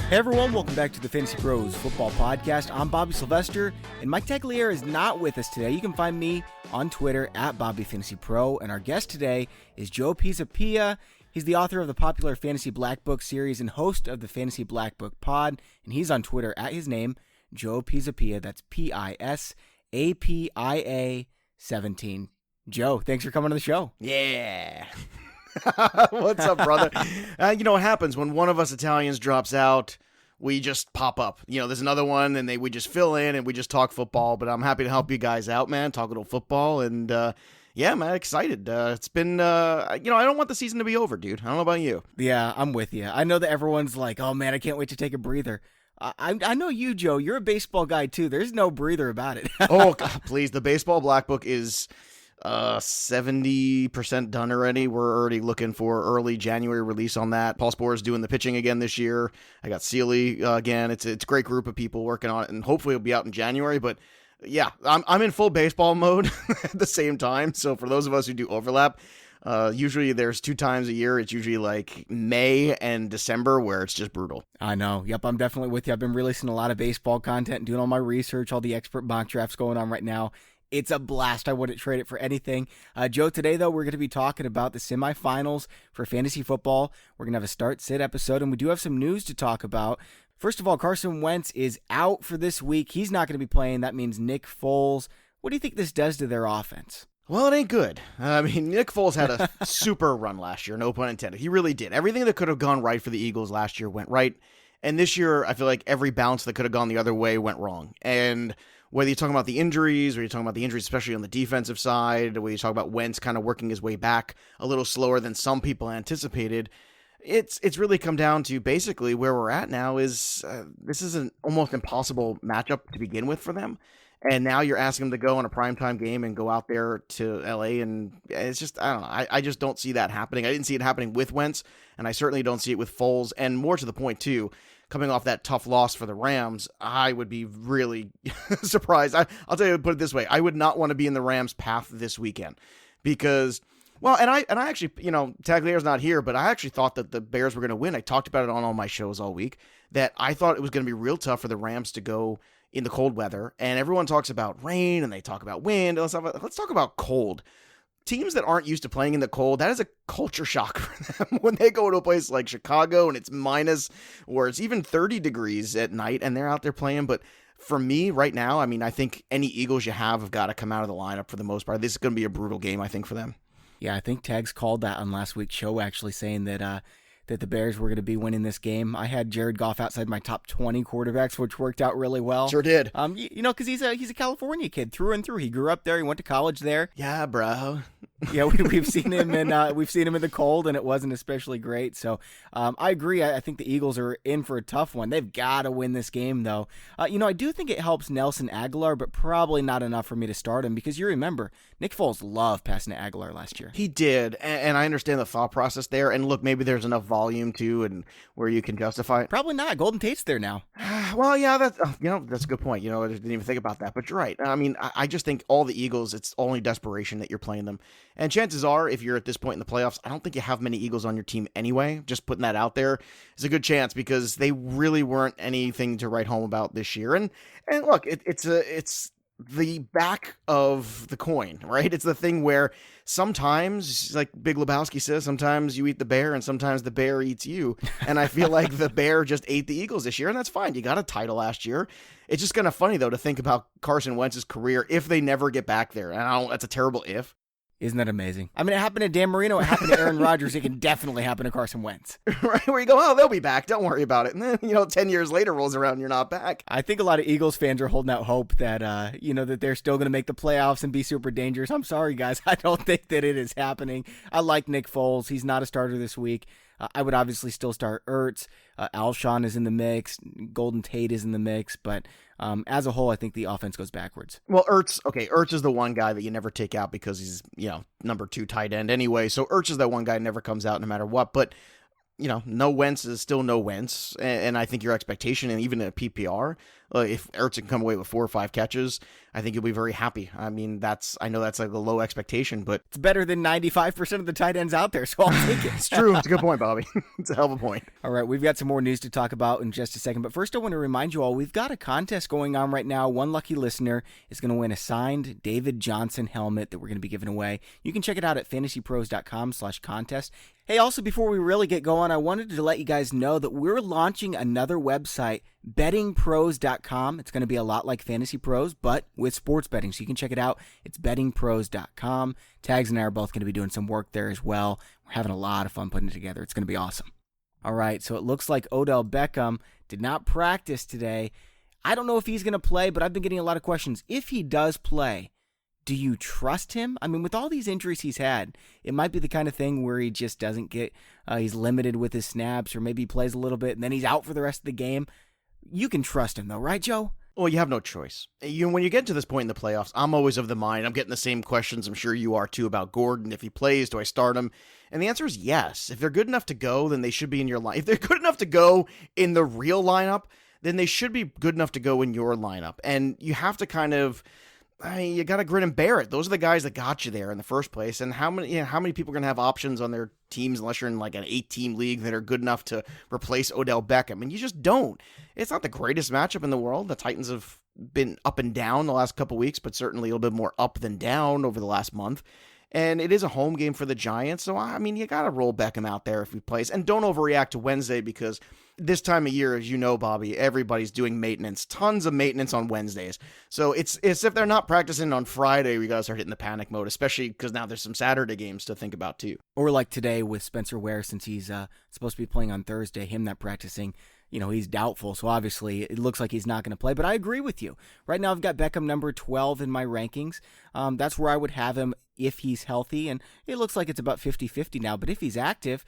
Hey everyone, welcome back to the Fantasy Pros Football Podcast. I'm Bobby Sylvester, and Mike Tagliere is not with us today. You can find me on Twitter at BobbyFantasyPro, and our guest today is Joe Pisapia. He's the author of the popular Fantasy Black Book series and host of the Fantasy Black Book Pod, and he's on Twitter at his name, Joe Pisapia. That's Pisapia 17. Joe, thanks for coming on the show. Yeah. What's up, brother? You know what happens when one of us Italians drops out, we just pop up. You know, there's another one, and we just fill in, and we just talk football. But I'm happy to help you guys out, man. Talk a little football, and yeah, man, excited. It's been, I don't want the season to be over, dude. I don't know about you. Yeah, I'm with you. I know that everyone's like, oh man, I can't wait to take a breather. I know you, Joe. You're a baseball guy too. There's no breather about it. Oh, God, please. The baseball black book is 70% done already. We're already looking for early January release on that. Paul Sporer is doing the pitching again this year. I got Sealy again. It's a great group of people working on it, and hopefully it'll be out in January. But yeah, I'm in full baseball mode at the same time. So for those of us who do overlap, usually there's 2 times a year. It's usually like May and December where it's just brutal. I know. Yep, I'm definitely with you. I've been releasing a lot of baseball content, doing all my research, all the expert mock drafts going on right now. It's a blast. I wouldn't trade it for anything. Joe, today, though, we're going to be talking about the semifinals for fantasy football. We're going to have a start-sit episode, and we do have some news to talk about. First of all, Carson Wentz is out for this week. He's not going to be playing. That means Nick Foles. What do you think this does to their offense? Well, it ain't good. I mean, Nick Foles had a super run last year, no pun intended. He really did. Everything that could have gone right for the Eagles last year went right. And this year, I feel like every bounce that could have gone the other way went wrong. And whether you're talking about the injuries, or you're talking about the injuries especially on the defensive side, whether you talk about Wentz kind of working his way back a little slower than some people anticipated, it's really come down to basically where we're at now is this is an almost impossible matchup to begin with for them. And now you're asking them to go on a primetime game and go out there to LA, and it's just, I don't know. I just don't see that happening. I didn't see it happening with Wentz, and I certainly don't see it with Foles. And more to the point, too, coming off that tough loss for the Rams, I would be really surprised. I'll tell you, put it this way. I would not want to be in the Rams' path this weekend because, well, and I actually, Tagliere's not here, but I actually thought that the Bears were going to win. I talked about it on all my shows all week, that I thought it was going to be real tough for the Rams to go in the cold weather. And everyone talks about rain and they talk about wind. Let's talk about cold. Teams that aren't used to playing in the cold, that is a culture shock for them when they go to a place like Chicago and it's minus, or it's even 30 degrees at night and they're out there playing. But for me right now, I mean, I think any Eagles you have got to come out of the lineup for the most part. This is going to be a brutal game, I think, for them. Yeah, I think Tags called that on last week's show, actually saying that that the Bears were going to be winning this game. I had Jared Goff outside my top 20 quarterbacks, which worked out really well. Sure did. Because he's a California kid through and through. He grew up there. He went to college there. Yeah, bro. Yeah, we've seen him in the cold, and it wasn't especially great. So I agree. I think the Eagles are in for a tough one. They've got to win this game, though. I do think it helps Nelson Aguilar, but probably not enough for me to start him because you remember Nick Foles loved passing to Aguilar last year. He did, and I understand the thought process there. And look, maybe there's enough volume too, and where you can justify it. Probably not. Golden Tate's there now. Well, yeah, that's a good point. I didn't even think about that, but you're right. I mean, I just think all the Eagles, it's only desperation that you're playing them. And chances are, if you're at this point in the playoffs, I don't think you have many Eagles on your team anyway. Just putting that out there is a good chance because they really weren't anything to write home about this year. And look, it's the back of the coin, right? It's the thing where sometimes, like Big Lebowski says, sometimes you eat the bear and sometimes the bear eats you. And I feel like the bear just ate the Eagles this year, and that's fine. You got a title last year. It's just kind of funny, though, to think about Carson Wentz's career if they never get back there. And that's a terrible if. Isn't that amazing? I mean, it happened to Dan Marino. It happened to Aaron Rodgers. It can definitely happen to Carson Wentz. Right, where you go, oh, they'll be back. Don't worry about it. And then, 10 years later rolls around and you're not back. I think a lot of Eagles fans are holding out hope that, that they're still going to make the playoffs and be super dangerous. I'm sorry, guys. I don't think that it is happening. I like Nick Foles. He's not a starter this week. I would obviously still start Ertz. Alshon is in the mix. Golden Tate is in the mix. But as a whole, I think the offense goes backwards. Well, Ertz is the one guy that you never take out because he's, number 2 tight end anyway. So Ertz is that one guy that never comes out no matter what. But, no Wentz is still no Wentz. And I think your expectation, and even in a PPR, If Ertz can come away with 4 or 5 catches, I think you'll be very happy. I mean, I know that's like a low expectation, but It's better than 95% of the tight ends out there, so I'll take it. it's true. It's a good point, Bobby. It's a hell of a point. All right, we've got some more news to talk about in just a second, but first I want to remind you all, we've got a contest going on right now. One lucky listener is going to win a signed David Johnson helmet that we're going to be giving away. You can check it out at fantasypros.com/contest. Hey, also, before we really get going, I wanted to let you guys know that we're launching another website, bettingpros.com. It's going to be a lot like Fantasy Pros, but with sports betting, so you can check it out. It's bettingpros.com. Tags and I are both going to be doing some work there as well. We're having a lot of fun putting it together. It's going to be awesome. All right, so it looks like Odell Beckham did not practice today. I don't know if he's going to play, but I've been getting a lot of questions. If he does play, do you trust him? I mean, with all these injuries he's had, it might be the kind of thing where he just doesn't get, he's limited with his snaps, or maybe he plays a little bit and then he's out for the rest of the game. You can trust him though, right, Joe? Well, you have no choice. When you get to this point in the playoffs, I'm always of the mind, I'm getting the same questions, I'm sure you are too, about Gordon. If he plays, do I start him? And the answer is yes. If they're good enough to go, then they should be in your line. If they're good enough to go in the real lineup, then they should be good enough to go in your lineup. And you have to kind of, you got to grin and bear it. Those are the guys that got you there in the first place. And how many people are going to have options on their teams unless you're in like an 8-team league that are good enough to replace Odell Beckham? And you just don't. It's not the greatest matchup in the world. The Titans have been up and down the last couple weeks, but certainly a little bit more up than down over the last month. And it is a home game for the Giants. So, I mean, you got to roll Beckham out there if he plays. And don't overreact to Wednesday, because this time of year, as you know, Bobby, everybody's doing maintenance. Tons of maintenance on Wednesdays. So it's if they're not practicing on Friday, we got to start hitting the panic mode, especially because now there's some Saturday games to think about too. Or like today with Spencer Ware, since he's supposed to be playing on Thursday, him not practicing, he's doubtful. So obviously it looks like he's not going to play. But I agree with you. Right now I've got Beckham number 12 in my rankings. That's where I would have him if he's healthy. And it looks like it's about 50-50 now. But if he's active,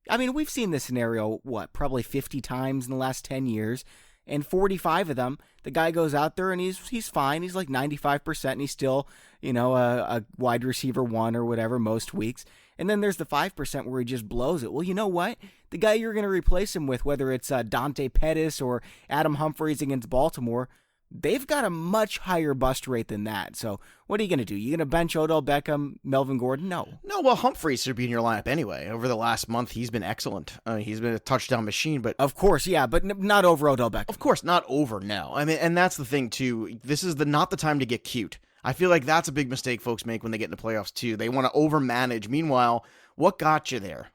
I mean, we've seen this scenario, probably 50 times in the last 10 years. And 45 of them, the guy goes out there and he's fine. He's like 95% and he's still, a wide receiver 1 or whatever most weeks. And then there's the 5% where he just blows it. Well, you know what? The guy you're going to replace him with, whether it's Dante Pettis or Adam Humphries against Baltimore, they've got a much higher bust rate than that. So what are you going to do? You going to bench Odell Beckham, Melvin Gordon? No. Well, Humphries should be in your lineup anyway. Over the last month, he's been excellent. He's been a touchdown machine, but of course, yeah, but not over Odell Beckham. Of course, not over, no. I mean, and that's the thing too. This is not the time to get cute. I feel like that's a big mistake folks make when they get into playoffs too. They want to overmanage. Meanwhile, what got you there?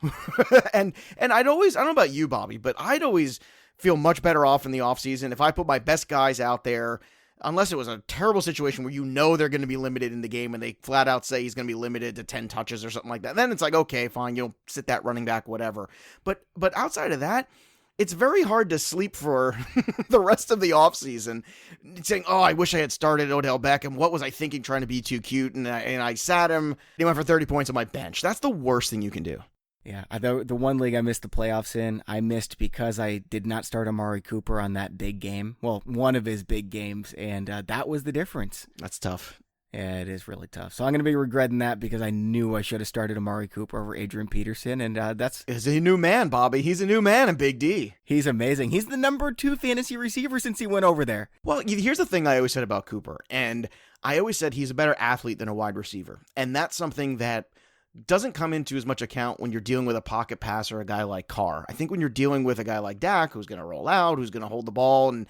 and I don't know about you, Bobby, but I'd always feel much better off in the offseason if I put my best guys out there, unless it was a terrible situation where they're going to be limited in the game and they flat out say he's going to be limited to 10 touches or something like that. Then it's like, okay, fine, sit that running back, whatever. But outside of that, it's very hard to sleep for the rest of the offseason saying, oh, I wish I had started Odell Beckham. What was I thinking trying to be too cute? And I sat him. He went for 30 points on my bench. That's the worst thing you can do. Yeah, the one league I missed the playoffs in, I missed because I did not start Amari Cooper on that big game. Well, one of his big games, and that was the difference. That's tough. Yeah, it is really tough. So I'm going to be regretting that because I knew I should have started Amari Cooper over Adrian Peterson, and that's... He's a new man, Bobby. He's a new man in Big D. He's amazing. He's the number 2 fantasy receiver since he went over there. Well, here's the thing I always said about Cooper, and I always said he's a better athlete than a wide receiver, and that's something that doesn't come into as much account when you're dealing with a pocket passer, a guy like Carr. I think when you're dealing with a guy like Dak, who's going to roll out, who's going to hold the ball and,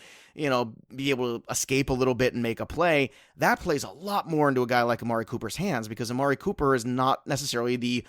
be able to escape a little bit and make a play, that plays a lot more into a guy like Amari Cooper's hands, because Amari Cooper is not necessarily the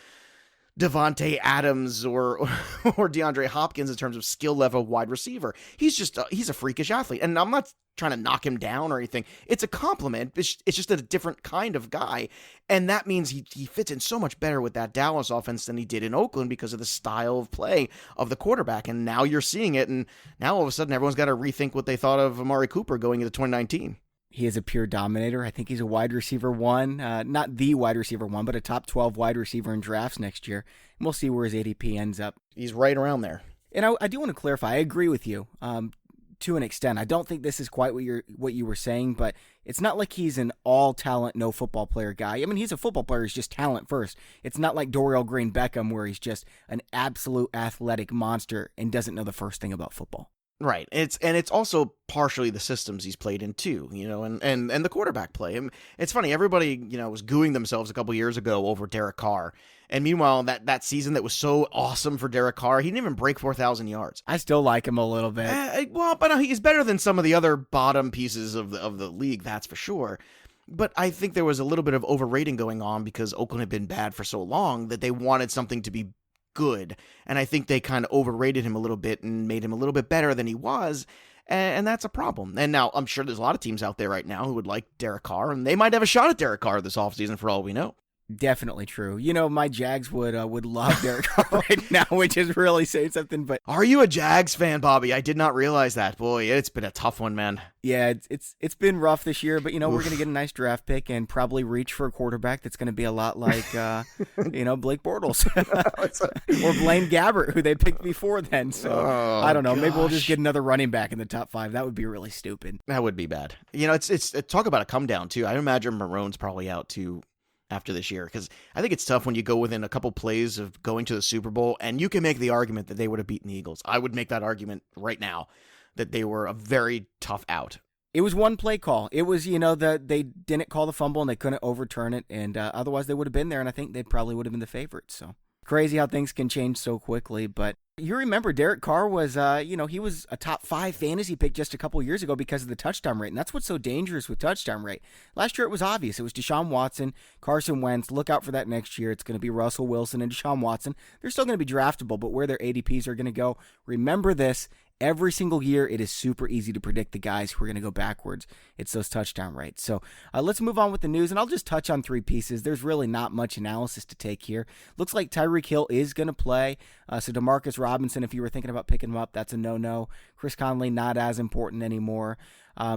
Devontae Adams or DeAndre Hopkins in terms of skill level wide receiver. He's just he's a freakish athlete, and I'm not trying to knock him down or anything. It's a compliment. It's just a different kind of guy, and that means he fits in so much better with that Dallas offense than he did in Oakland because of the style of play of the quarterback. And now you're seeing it, and now all of a sudden everyone's got to rethink what they thought of Amari Cooper going into 2019. He is a pure dominator. I think he's a wide receiver 1, not the wide receiver 1, but a top 12 wide receiver in drafts next year. And we'll see where his ADP ends up. He's right around there. And I do want to clarify. I agree with you to an extent. I don't think this is quite what you were saying, but it's not like he's an all talent, no football player guy. I mean, he's a football player. He's just talent first. It's not like Dorial Green Beckham where he's just an absolute athletic monster and doesn't know the first thing about football. Right. It's also partially the systems he's played in too, and the quarterback play. And it's funny, everybody, was gooing themselves a couple years ago over Derek Carr. And meanwhile, that season that was so awesome for Derek Carr, he didn't even break 4,000 yards. I still like him a little bit. But he's better than some of the other bottom pieces of the league, that's for sure. But I think there was a little bit of overrating going on because Oakland had been bad for so long that they wanted something to be good. And I think they kind of overrated him a little bit and made him a little bit better than he was. And that's a problem. And now I'm sure there's a lot of teams out there right now who would like Derek Carr, and they might have a shot at Derek Carr this offseason for all we know. Definitely true. My Jags would love Derek Carr right now, which is really saying something. But are you a Jags fan, Bobby? I did not realize that. Boy, it's been a tough one, man. Yeah, it's been rough this year, but we're going to get a nice draft pick and probably reach for a quarterback that's going to be a lot like Blake Bortles or Blaine Gabbert, who they picked before then. So I don't know. Maybe we'll just get another running back in the top 5. That would be really stupid. That would be bad. It's talk about a come down too. I imagine Marone's probably out too after this year, because I think it's tough when you go within a couple plays of going to the Super Bowl, and you can make the argument that they would have beaten the Eagles. I would make that argument right now that they were a very tough out. It was one play call. It was, that they didn't call the fumble and they couldn't overturn it, and otherwise they would have been there, and I think they probably would have been the favorites. So crazy how things can change so quickly. But you remember Derek Carr was, he was a top 5 fantasy pick just a couple years ago because of the touchdown rate. And that's what's so dangerous with touchdown rate. Last year it was obvious. It was Deshaun Watson, Carson Wentz. Look out for that next year. It's going to be Russell Wilson and Deshaun Watson. They're still going to be draftable, but where their ADPs are going to go, remember this. Every single year, it is super easy to predict the guys who are going to go backwards. It's those touchdown rates. So let's move on with the news, and I'll just touch on 3 pieces. There's really not much analysis to take here. Looks like Tyreek Hill is going to play. So DeMarcus Robinson, if you were thinking about picking him up, that's a no-no. Chris Conley, not as important anymore.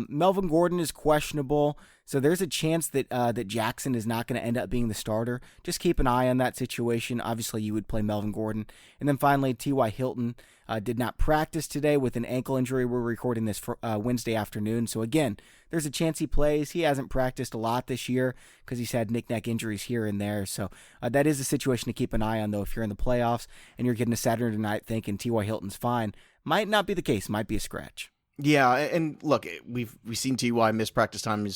Melvin Gordon is questionable, so there's a chance that that Jackson is not going to end up being the starter. Just keep an eye on that situation. Obviously, you would play Melvin Gordon. And then finally, T.Y. Hilton did not practice today with an ankle injury. We're recording this for, Wednesday afternoon. So again, there's a chance he plays. He hasn't practiced a lot this year because he's had knick-knack injuries here and there. So that is a situation to keep an eye on, though. If you're in the playoffs and you're getting a Saturday night thinking T.Y. Hilton's fine, might not be the case. Might be a scratch. Yeah, and look, we've seen T.Y. miss practice time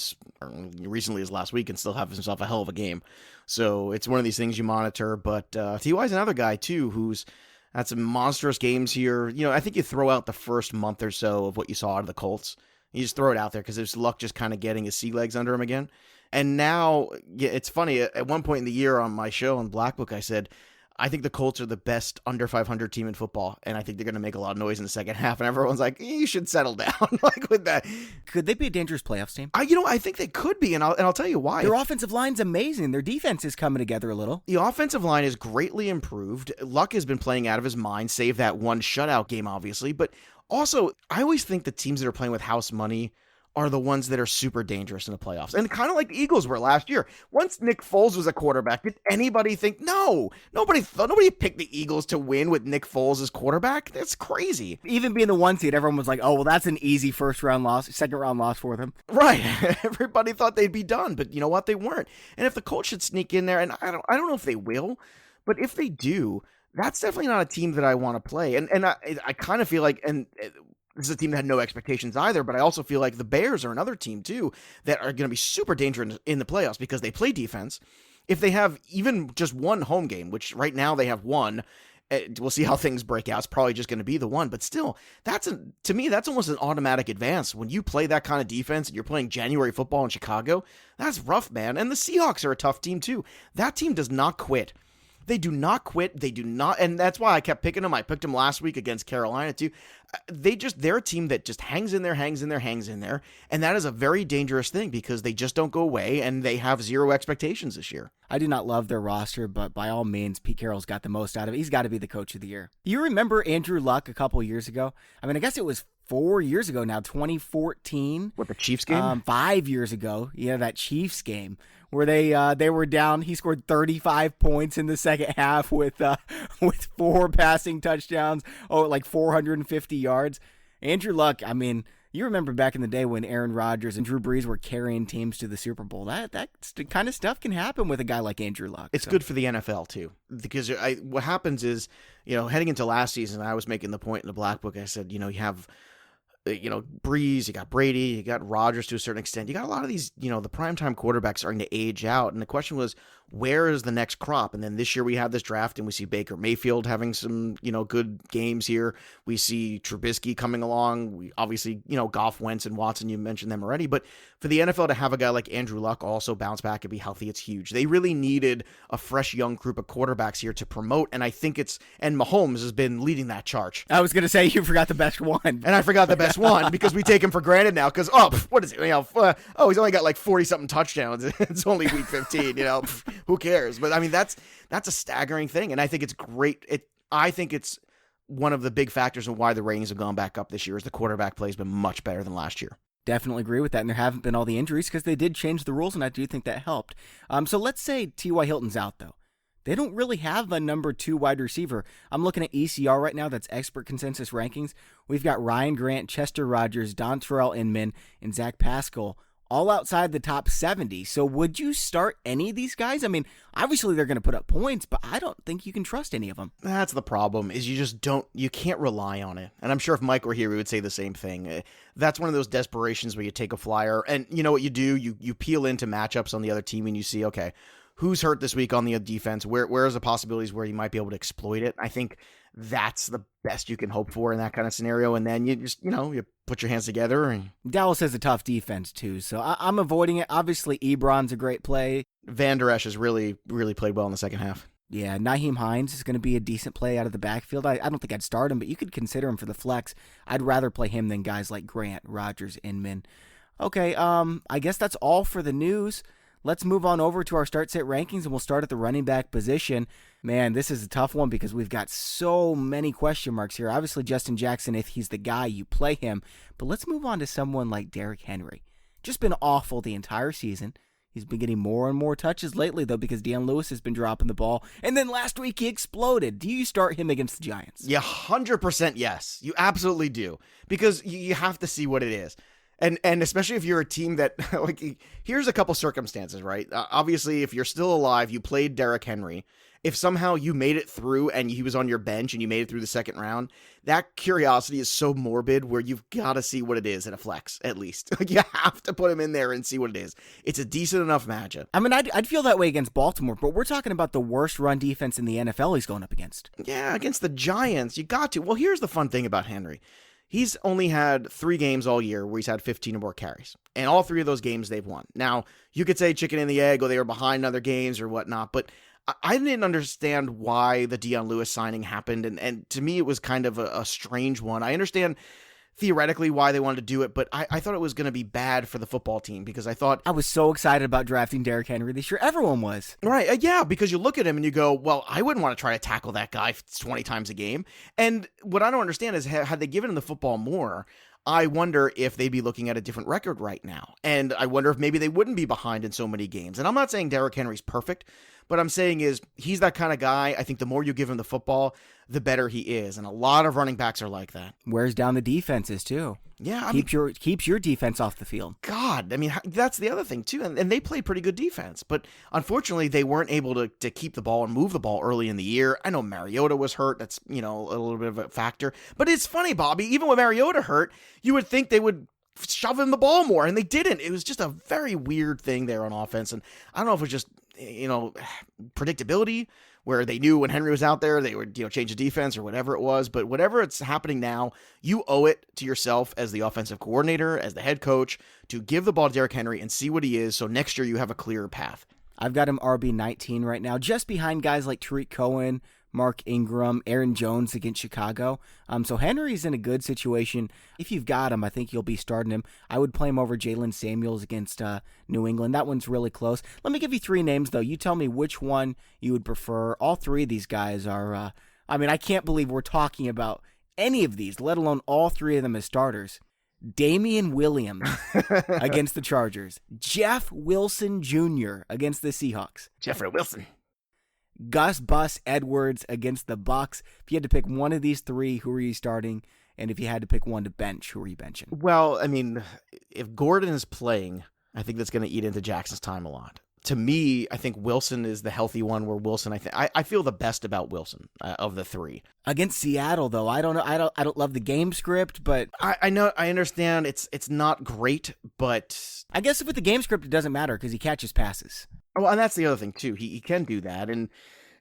recently as last week and still have himself a hell of a game. So it's one of these things you monitor. But T.Y.'s another guy, too, who's had some monstrous games here. I think you throw out the first month or so of what you saw out of the Colts. You just throw it out there because there's Luck just kind of getting his sea legs under him again. And now, it's funny, at one point in the year on my show on Black Book, I said, I think the Colts are the best under 500 team in football, and I think they're going to make a lot of noise in the second half. And everyone's like, you should settle down. Like with that, could they be a dangerous playoffs team? I think they could be, and I'll tell you why. Their offensive line's amazing. Their defense is coming together a little. The offensive line is greatly improved. Luck has been playing out of his mind, save that one shutout game, obviously. But also, I always think the teams that are playing with house money are the ones that are super dangerous in the playoffs. And kind of like the Eagles were last year. Once Nick Foles was a quarterback, did anybody think, no, nobody picked the Eagles to win with Nick Foles as quarterback? That's crazy. Even being the 1 seed, everyone was like, oh, well, that's an easy second round loss for them. Right. Everybody thought they'd be done, but you know what? They weren't. And if the Colts should sneak in there, and I don't know if they will, but if they do, that's definitely not a team that I want to play. And I kind of feel like, and this is a team that had no expectations either, but I also feel like the Bears are another team too that are going to be super dangerous in the playoffs because they play defense. If they have even just one home game, which right now they have one, we'll see how things break out. It's probably just going to be the one, but still, to me, that's almost an automatic advance. When you play that kind of defense and you're playing January football in Chicago, that's rough, man. And the Seahawks are a tough team too. That team does not quit. They do not quit. They do not. And that's why I kept picking them. I picked them last week against Carolina too. They're a team that just hangs in there. And that is a very dangerous thing because they just don't go away and they have zero expectations this year. I do not love their roster, but by all means, Pete Carroll's got the most out of it. He's got to be the coach of the year. You remember Andrew Luck a couple years ago? I mean, I guess it was 4 years ago now, 2014. What, the Chiefs game? 5 years ago. Yeah, that Chiefs game where they were down. He scored 35 points in the second half with 4 passing touchdowns, like 450 yards. Andrew Luck, I mean, you remember back in the day when Aaron Rodgers and Drew Brees were carrying teams to the Super Bowl. That kind of stuff can happen with a guy like Andrew Luck. It's good for the NFL too, because what happens is, heading into last season, I was making the point in the Black Book. I said, you have Breeze, you got Brady, you got Rodgers to a certain extent. You got a lot of these, the primetime quarterbacks starting to age out. And the question was, where is the next crop? And then this year we have this draft and we see Baker Mayfield having some, good games here. We see Trubisky coming along. We obviously, Goff, Wentz, and Watson, you mentioned them already. But for the NFL to have a guy like Andrew Luck also bounce back and be healthy, it's huge. They really needed a fresh young group of quarterbacks here to promote. And I think and Mahomes has been leading that charge. I was going to say, you forgot the best one. And I forgot the best one because we take him for granted now because, what is it? He's only got like 40-something touchdowns. It's only week 15, who cares? But I mean, that's a staggering thing. And I think it's great. I think it's one of the big factors in why the ratings have gone back up this year is the quarterback play has been much better than last year. Definitely agree with that. And there haven't been all the injuries because they did change the rules. And I do think that helped. So let's say T.Y. Hilton's out though. They don't really have a number 2 wide receiver. I'm looking at ECR right now. That's expert consensus rankings. We've got Ryan Grant, Chester Rogers, Dontrell Inman, and Zach Pascal all outside the top 70. So would you start any of these guys? I mean, obviously they're going to put up points, but I don't think you can trust any of them. That's the problem is you can't rely on it. And I'm sure if Mike were here, we would say the same thing. That's one of those desperations where you take a flyer and you know what you do? You peel into matchups on the other team and you see, okay, who's hurt this week on the defense? Where is the possibilities where you might be able to exploit it? I think that's the best you can hope for in that kind of scenario. And then you just, you put your hands together. And Dallas has a tough defense too, so I'm avoiding it. Obviously, Ebron's a great play. Van Der Esch has really, really played well in the second half. Yeah, Nyheim Hines is going to be a decent play out of the backfield. I don't think I'd start him, but you could consider him for the flex. I'd rather play him than guys like Grant, Rodgers, Inman. Okay, I guess that's all for the news. Let's move on over to our start-sit rankings, and we'll start at the running back position. Man, this is a tough one because we've got so many question marks here. Obviously, Justin Jackson, if he's the guy, you play him. But let's move on to someone like Derrick Henry. Just been awful the entire season. He's been getting more and more touches lately, though, because Deion Lewis has been dropping the ball. And then last week, he exploded. Do you start him against the Giants? Yeah, 100% yes. You absolutely do. Because you have to see what it is. And especially if you're a team that, here's a couple circumstances, right? Obviously, if you're still alive, you played Derrick Henry. If somehow you made it through and he was on your bench and you made it through the second round, that curiosity is so morbid where you've got to see what it is at a flex, at least. You have to put him in there and see what it is. It's a decent enough matchup. I mean, I'd feel that way against Baltimore, but we're talking about the worst run defense in the NFL he's going up against. Yeah, against the Giants, you got to. Well, here's the fun thing about Henry. He's only had 3 games all year where he's had 15 or more carries. And all 3 of those games they've won. Now, you could say chicken and the egg, or they were behind in other games or whatnot, but I didn't understand why the Deion Lewis signing happened. And to me, it was kind of a strange one. I understand theoretically why they wanted to do it, but I thought it was going to be bad for the football team because I was so excited about drafting Derrick Henry this year. Everyone was. Right. Yeah, because you look at him and you go, well, I wouldn't want to try to tackle that guy 20 times a game. And what I don't understand is had they given him the football more, I wonder if they'd be looking at a different record right now. And I wonder if maybe they wouldn't be behind in so many games. And I'm not saying Derrick Henry's perfect, but I'm saying is he's that kind of guy. I think the more you give him the football, the better he is. And a lot of running backs are like that. Wears down the defenses too. Yeah. Keeps your defense off the field. God, I mean, that's the other thing too. And they play pretty good defense, but unfortunately they weren't able to keep the ball and move the ball early in the year. I know Mariota was hurt. That's, a little bit of a factor, but it's funny, Bobby, even with Mariota hurt, you would think they would shove him the ball more, and they didn't. It was just a very weird thing there on offense. And I don't know if it was just, predictability where they knew when Henry was out there, they would, change the defense or whatever it was. But whatever it's happening now, you owe it to yourself as the offensive coordinator, as the head coach, to give the ball to Derrick Henry and see what he is. So next year you have a clearer path. I've got him RB19 right now, just behind guys like Tariq Cohen, Mark Ingram, Aaron Jones against Chicago. So Henry's in a good situation. If you've got him, I think you'll be starting him. I would play him over Jalen Samuels against New England. That one's really close. Let me give you 3 names, though. You tell me which one you would prefer. All 3 of these guys are, I can't believe we're talking about any of these, let alone all 3 of them as starters. Damian Williams against the Chargers. Jeff Wilson Jr. against the Seahawks. Jeffrey Wilson. Gus Bus Edwards against the Bucks. If you had to pick one of these 3, who are you starting? And if you had to pick one to bench, who are you benching? Well, if Gordon is playing, I think that's going to eat into Jackson's time a lot. To me, I think Wilson is the healthy one. Where Wilson, I feel the best about Wilson of the three. Against Seattle, though, I don't know. I don't love the game script, but I know, I understand it's not great, but I guess with the game script, it doesn't matter because he catches passes. well, and that's the other thing too. He can do that, and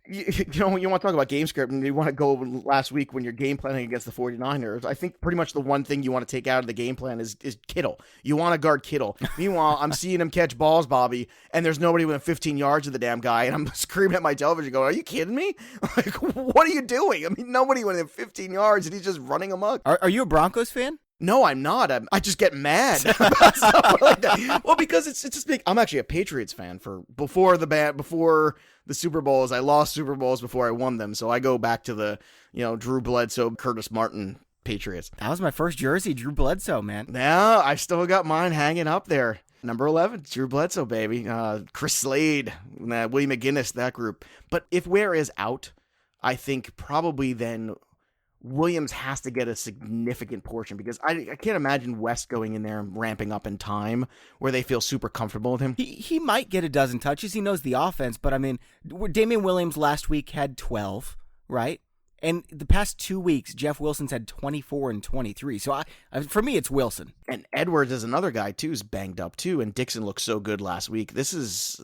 you know, when you want to talk about game script and you want to go last week when you're game planning against the 49ers, I think pretty much the one thing you want to take out of the game plan is Kittle. You want to guard Kittle. Meanwhile, I'm seeing him catch balls, Bobby, and there's nobody within 15 yards of the damn guy, and I'm screaming at my television going, are you kidding me? Like, what are you doing? I mean, nobody within 15 yards, and he's just running amok. Are you a Broncos fan? No, I'm not. I just get mad about stuff like that. Well, because it's just big. I'm actually a Patriots fan before the Super Bowls. I lost Super Bowls before I won them, so I go back to the Drew Bledsoe, Curtis Martin Patriots. That was my first jersey, Drew Bledsoe, man. Yeah, I still got mine hanging up there. Number 11, Drew Bledsoe, baby. Chris Slade, William McGinnis, that group. But if Ware is out, I think probably then Williams has to get a significant portion because I can't imagine West going in there and ramping up in time where they feel super comfortable with him. He might get a dozen touches. He knows the offense, but I mean, Damian Williams last week had 12, right? And the past 2 weeks, Jeff Wilson's had 24 and 23. So for me, it's Wilson. And Edwards is another guy too, who's banged up too. And Dixon looked so good last week. This is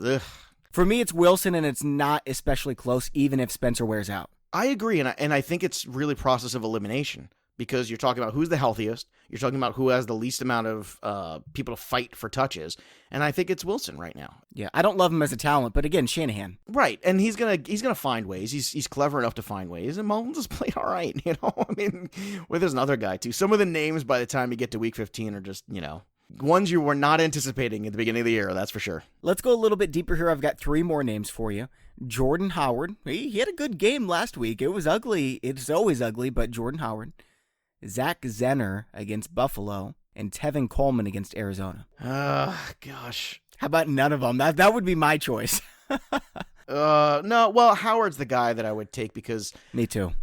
For me, it's Wilson, and it's not especially close, even if Spencer wears out. I agree, and I think it's really process of elimination because you're talking about who's the healthiest, you're talking about who has the least amount of people to fight for touches, and I think it's Wilson right now. Yeah, I don't love him as a talent, but again, Shanahan. Right, and he's gonna find ways. He's clever enough to find ways, and Mullins has played all right. I mean, well, there's another guy too. Some of the names by the time you get to week 15 are just ones you were not anticipating at the beginning of the year. That's for sure. Let's go a little bit deeper here. I've got 3 more names for you. Jordan Howard. He had a good game last week. It was ugly. It's always ugly, but Jordan Howard. Zach Zenner against Buffalo, and Tevin Coleman against Arizona. Gosh. How about none of them? That would be my choice. No, well, Howard's the guy that I would take because... Me too.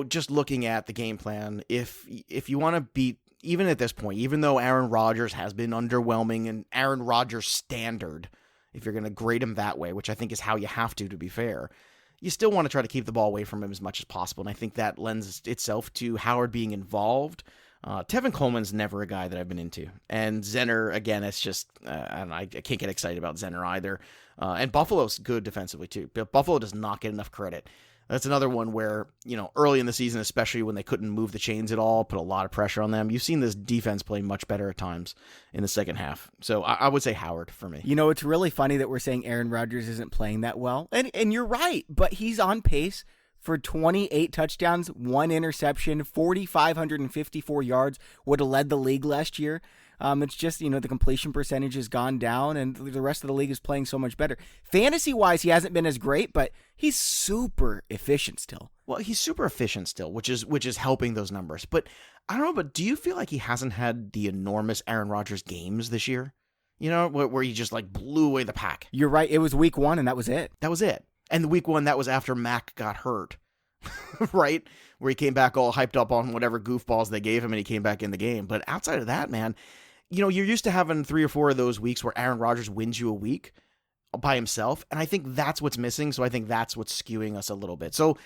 Just looking at the game plan, if you want to beat, even at this point, even though Aaron Rodgers has been underwhelming and Aaron Rodgers standard, if you're going to grade him that way, which I think is how you have to be fair, you still want to try to keep the ball away from him as much as possible. And I think that lends itself to Howard being involved. Tevin Coleman's never a guy that I've been into. And Zenner, again, it's just, I can't get excited about Zenner either. And Buffalo's good defensively too. But Buffalo does not get enough credit. That's another one where, early in the season, especially when they couldn't move the chains at all, put a lot of pressure on them. You've seen this defense play much better at times in the second half. So I would say Howard for me. It's really funny that we're saying Aaron Rodgers isn't playing that well. And you're right, but he's on pace for 28 touchdowns, 1 interception, 4,554 yards, would have led the league last year. It's just, the completion percentage has gone down and the rest of the league is playing so much better. Fantasy-wise, he hasn't been as great, but he's super efficient still. Well, he's super efficient still, which is helping those numbers. But I don't know, but do you feel like he hasn't had the enormous Aaron Rodgers games this year? Where he just blew away the pack. You're right. It was week 1 and that was it. That was it. And the week 1, that was after Mac got hurt, right? Where he came back all hyped up on whatever goofballs they gave him and he came back in the game. But outside of that, man, you're used to having 3 or 4 of those weeks where Aaron Rodgers wins you a week by himself. And I think that's what's missing. So I think that's what's skewing us a little bit. So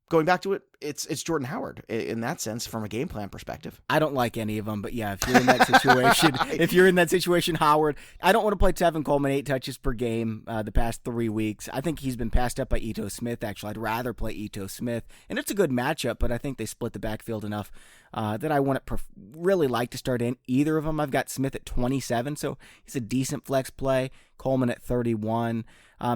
going back to it, it's Jordan Howard in that sense from a game plan perspective. I don't like any of them, but yeah, if you're in that situation, Howard, I don't want to play Tevin Coleman 8 touches per game the past 3 weeks. I think he's been passed up by Ito Smith. Actually, I'd rather play Ito Smith, and it's a good matchup, but I think they split the backfield enough that I wouldn't really like to start in either of them. I've got Smith at 27, so he's a decent flex play. Coleman at 31.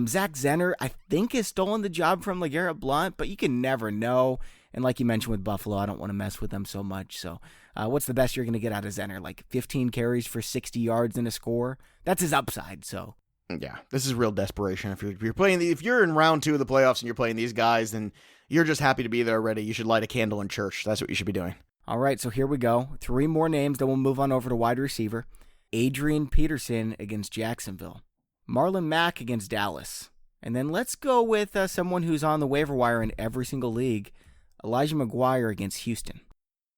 Zach Zenner, I think, has stolen the job from LeGarrette Blount, but you can never know. And like you mentioned with Buffalo, I don't want to mess with them so much. So what's the best you're going to get out of Zenner? 15 carries for 60 yards and a score? That's his upside, so. Yeah, this is real desperation. If you're playing, if you're in round 2 of the playoffs and you're playing these guys, then you're just happy to be there already. You should light a candle in church. That's what you should be doing. All right, so here we go. 3 more names, then we'll move on over to wide receiver. Adrian Peterson against Jacksonville. Marlon Mack against Dallas. And then let's go with someone who's on the waiver wire in every single league, Elijah McGuire against Houston.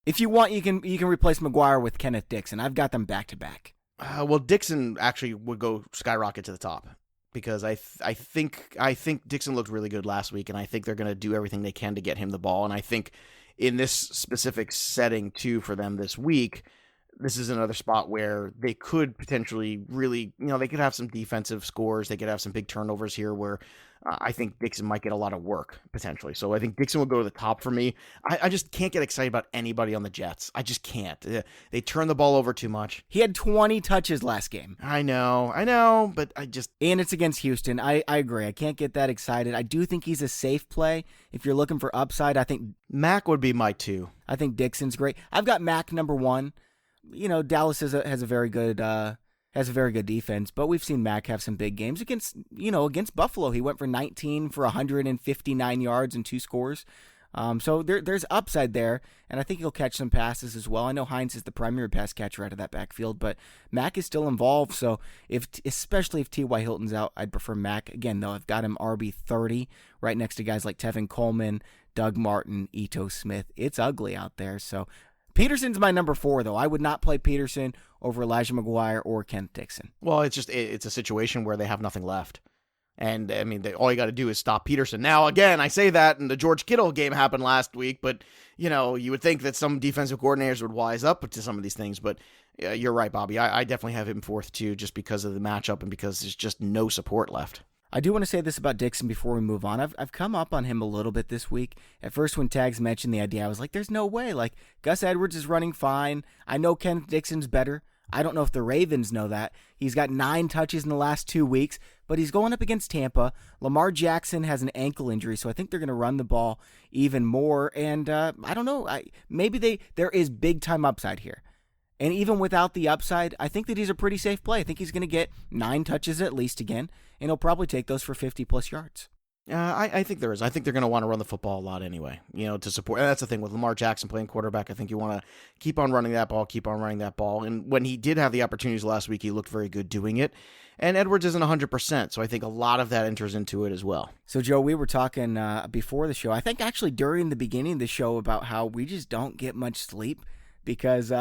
If you want, you can replace McGuire with Kenneth Dixon. I've got them back to back. Well, Dixon actually would go skyrocket to the top. because I think Dixon looked really good last week, and I think they're going to do everything they can to get him the ball. And I think in this specific setting too for them this week, this is another spot where they could potentially really, they could have some defensive scores. They could have some big turnovers here where I think Dixon might get a lot of work potentially. So I think Dixon will go to the top for me. I just can't get excited about anybody on the Jets. I just can't. They turn the ball over too much. He had 20 touches last game. I know, but And it's against Houston. I agree. I can't get that excited. I do think he's a safe play. If you're looking for upside, I think Mac would be my 2. I think Dixon's great. I've got Mac number 1. Dallas has a very good defense, but we've seen Mac have some big games against Buffalo. He went for 19 for 159 yards and 2 scores. So there's upside there, and I think he'll catch some passes as well. I know Hines is the primary pass catcher out of that backfield, but Mac is still involved. So especially if T.Y. Hilton's out, I'd prefer Mac. Again, though, I've got him RB30 right next to guys like Tevin Coleman, Doug Martin, Ito Smith. It's ugly out there, so Peterson's my number 4, though. I would not play Peterson over Elijah McGuire or Kent Dixon. Well, it's a situation where they have nothing left. And, I mean, all you got to do is stop Peterson. Now, again, I say that, and the George Kittle game happened last week, but, you would think that some defensive coordinators would wise up to some of these things. But you're right, Bobby. I definitely have him 4th, too, just because of the matchup and because there's just no support left. I do want to say this about Dixon before we move on. I've come up on him a little bit this week. At first, when Tags mentioned the idea, I was like, there's no way. Like, Gus Edwards is running fine. I know Kenneth Dixon's better. I don't know if the Ravens know that. He's got 9 touches in the last 2 weeks, but he's going up against Tampa. Lamar Jackson has an ankle injury, so I think they're going to run the ball even more. And I don't know. Maybe there is big-time upside here. And even without the upside, I think that he's a pretty safe play. I think he's going to get 9 touches at least again, and he'll probably take those for 50-plus yards. I think there is. I think they're going to want to run the football a lot anyway, to support. And that's the thing with Lamar Jackson playing quarterback. I think you want to keep on running that ball. And when he did have the opportunities last week, he looked very good doing it. And Edwards isn't 100%, so I think a lot of that enters into it as well. So, Joe, we were talking before the show, I think actually during the beginning of the show, about how we just don't get much sleep because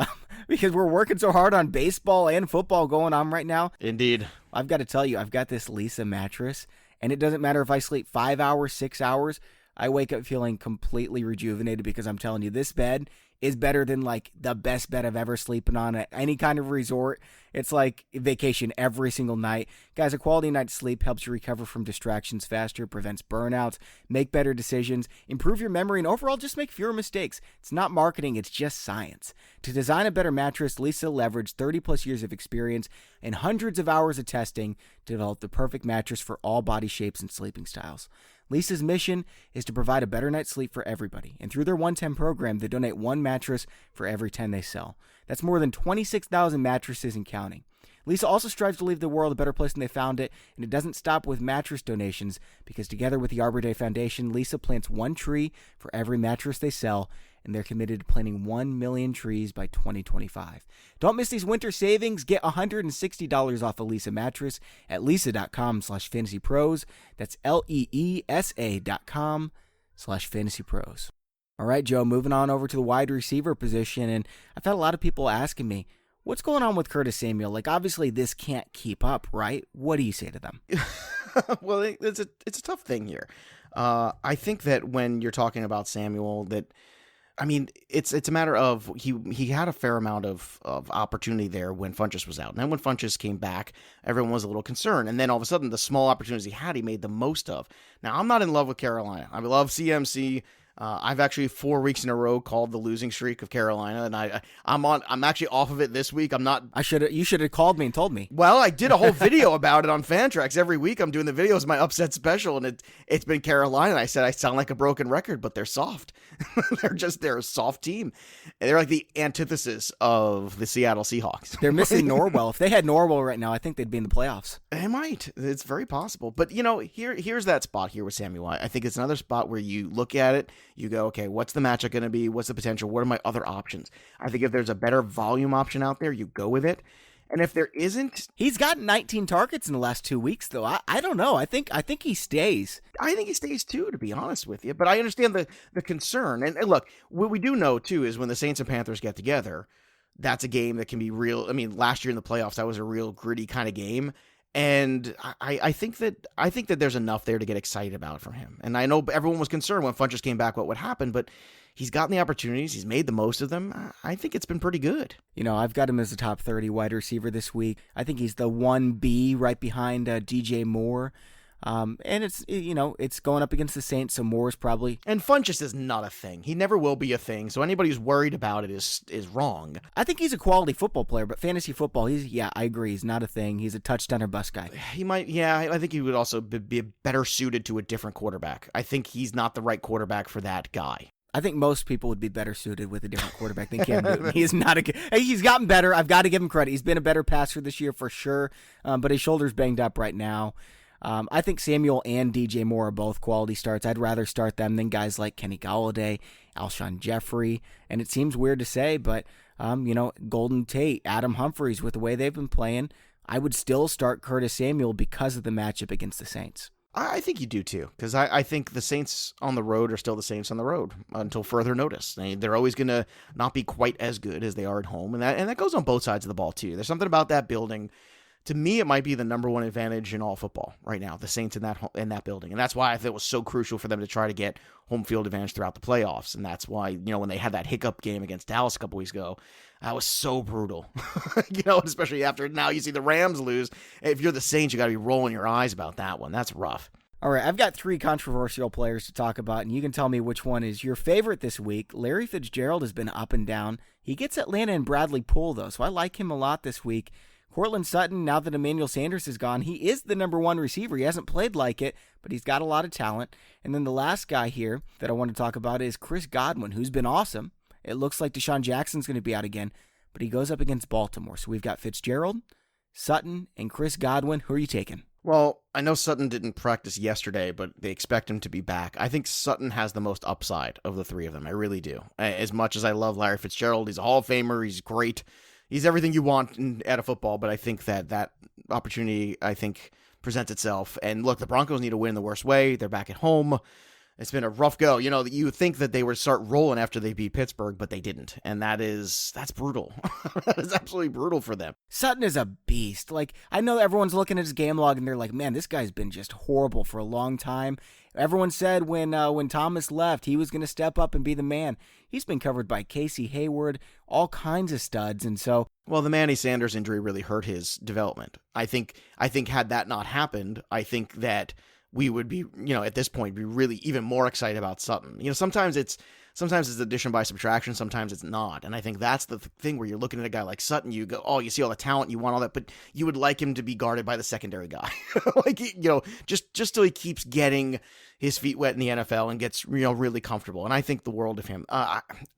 we're working so hard on baseball and football going on right now. Indeed. I've got to tell you, I've got this Leesa mattress, and it doesn't matter if I sleep 5 hours, 6 hours, I wake up feeling completely rejuvenated because I'm telling you, this bed is better than like the best bed I've ever sleeping on at any kind of resort. It's like vacation every single night. Guys, a quality night's sleep helps you recover from distractions faster, prevents burnouts, make better decisions, improve your memory, and overall just make fewer mistakes. It's not marketing, it's just science. To design a better mattress, Leesa leveraged 30-plus years of experience and hundreds of hours of testing to develop the perfect mattress for all body shapes and sleeping styles. Leesa's mission is to provide a better night's sleep for everybody, and through their 110 program, they donate 1 mattress for every 10 they sell. That's more than 26,000 mattresses and counting. Leesa also strives to leave the world a better place than they found it, and it doesn't stop with mattress donations, because together with the Arbor Day Foundation, Leesa plants 1 tree for every mattress they sell, and they're committed to planting 1 million trees by 2025. Don't miss these winter savings. Get $160 off a Leesa mattress at leesa.com/fantasypros. That's LEESA.com/fantasypros. All right, Joe, moving on over to the wide receiver position, and I've had a lot of people asking me, what's going on with Curtis Samuel? Like, obviously this can't keep up, right? What do you say to them? Well, it's a tough thing here. I think that when you're talking about Samuel, it's a matter of he had a fair amount of opportunity there when Funchess was out. And then when Funchess came back, everyone was a little concerned. And then all of a sudden, the small opportunities he had, he made the most of. Now, I'm not in love with Carolina. I love CMC. I've actually 4 weeks in a row called the losing streak of Carolina, and I'm actually off of it this week. I'm not. You should have called me and told me. Well, I did a whole video about it on Fantrax. Every week I'm doing the videos, my upset special, and it's been Carolina. I said I sound like a broken record, but they're soft. they're a soft team. And they're like the antithesis of the Seattle Seahawks. They're missing Norwell. If they had Norwell right now, I think they'd be in the playoffs. They might. It's very possible. But here's that spot here with Samuel. I think it's another spot where you look at it. You go, okay, what's the matchup going to be? What's the potential? What are my other options? I think if there's a better volume option out there, you go with it. And if there isn't... He's got 19 targets in the last 2 weeks, though. I don't know. I think he stays. I think he stays, too, to be honest with you. But I understand the concern. And look, what we do know, too, is when the Saints and Panthers get together, that's a game that can be real. I mean, last year in the playoffs, that was a real gritty kind of game. And I think that there's enough there to get excited about from him. And I know everyone was concerned when Funchess came back what would happen, but he's gotten the opportunities. He's made the most of them. I think it's been pretty good. I've got him as a top 30 wide receiver this week. I think he's the 1B right behind DJ Moore. And it's going up against the Saints, so Moore's probably... And Funchess is not a thing. He never will be a thing, so anybody who's worried about it is wrong. I think he's a quality football player, but fantasy football, I agree, he's not a thing. He's a touchdown or bust guy. He might, I think he would also be better suited to a different quarterback. I think he's not the right quarterback for that guy. I think most people would be better suited with a different quarterback than Cam Newton. He is not he's gotten better. I've got to give him credit. He's been a better passer this year for sure, but his shoulder's banged up right now. I think Samuel and DJ Moore are both quality starts. I'd rather start them than guys like Kenny Golladay, Alshon Jeffrey, and it seems weird to say, but Golden Tate, Adam Humphries, with the way they've been playing, I would still start Curtis Samuel because of the matchup against the Saints. I think you do too, because I think the Saints on the road are still the Saints on the road until further notice. They're always going to not be quite as good as they are at home, and that goes on both sides of the ball too. There's something about that building. To me, it might be the number one advantage in all football right now, the Saints in that building. And that's why I thought it was so crucial for them to try to get home field advantage throughout the playoffs. And that's why, when they had that hiccup game against Dallas a couple weeks ago, that was so brutal. Especially after now you see the Rams lose. If you're the Saints, you got to be rolling your eyes about that one. That's rough. All right, I've got 3 controversial players to talk about, and you can tell me which one is your favorite this week. Larry Fitzgerald has been up and down. He gets Atlanta and Bradley Poole, though, so I like him a lot this week. Cortland Sutton, now that Emmanuel Sanders is gone, he is the number 1 receiver. He hasn't played like it, but he's got a lot of talent. And then the last guy here that I want to talk about is Chris Godwin, who's been awesome. It looks like Deshaun Jackson's going to be out again, but he goes up against Baltimore. So we've got Fitzgerald, Sutton, and Chris Godwin. Who are you taking? Well, I know Sutton didn't practice yesterday, but they expect him to be back. I think Sutton has the most upside of the 3 of them. I really do. As much as I love Larry Fitzgerald, he's a Hall of Famer. He's great. He's everything you want out of football, but I think that opportunity, presents itself. And look, the Broncos need to win the worst way. They're back at home. It's been a rough go. You think that they would start rolling after they beat Pittsburgh, but they didn't. And that's brutal. That is absolutely brutal for them. Sutton is a beast. I know everyone's looking at his game log and they're like, man, this guy's been just horrible for a long time. Everyone said when Thomas left, he was going to step up and be the man. He's been covered by Casey Hayward, all kinds of studs, and so... Well, the Manny Sanders injury really hurt his development. I think had that not happened, I think that we would be, at this point, be really even more excited about Sutton. Sometimes it's addition by subtraction, sometimes it's not. And I think that's the thing where you're looking at a guy like Sutton, you go, oh, you see all the talent, you want all that, but you would like him to be guarded by the secondary guy. Just so he keeps getting his feet wet in the NFL and gets, really comfortable. And I think the world of him.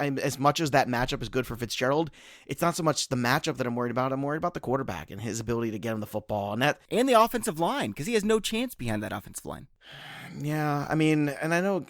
As much as that matchup is good for Fitzgerald, it's not so much the matchup that I'm worried about. I'm worried about the quarterback and his ability to get him the football. And the offensive line, because he has no chance behind that offensive line. Yeah, and I know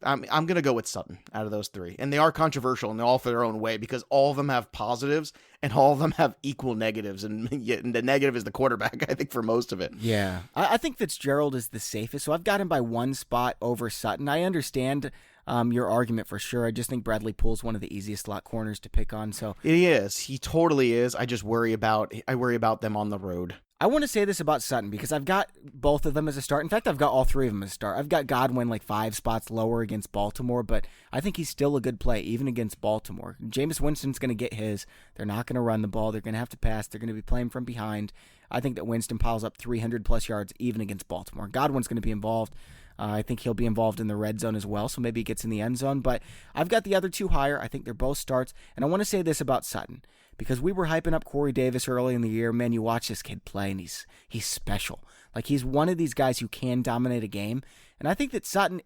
I'm going to go with Sutton out of those 3. And they are controversial and they're all for their own way because all of them have positives and all of them have equal negatives. And the negative is the quarterback, I think, for most of it. Yeah. I think Fitzgerald is the safest. So I've got him by 1 spot over Sutton. I understand your argument for sure. I just think Bradley Poole's one of the easiest slot corners to pick on. So he is. He totally is. I just worry about them on the road. I want to say this about Sutton because I've got both of them as a start. In fact, I've got all 3 of them as a start. I've got Godwin 5 spots lower against Baltimore, but I think he's still a good play, even against Baltimore. Jameis Winston's going to get his. They're not going to run the ball. They're going to have to pass. They're going to be playing from behind. I think that Winston piles up 300-plus yards even against Baltimore. Godwin's going to be involved. I think he'll be involved in the red zone as well, so maybe he gets in the end zone. But I've got the other 2 higher. I think they're both starts. And I want to say this about Sutton, because we were hyping up Corey Davis early in the year. Man, you watch this kid play, and he's special. He's one of these guys who can dominate a game. And I think that Sutton,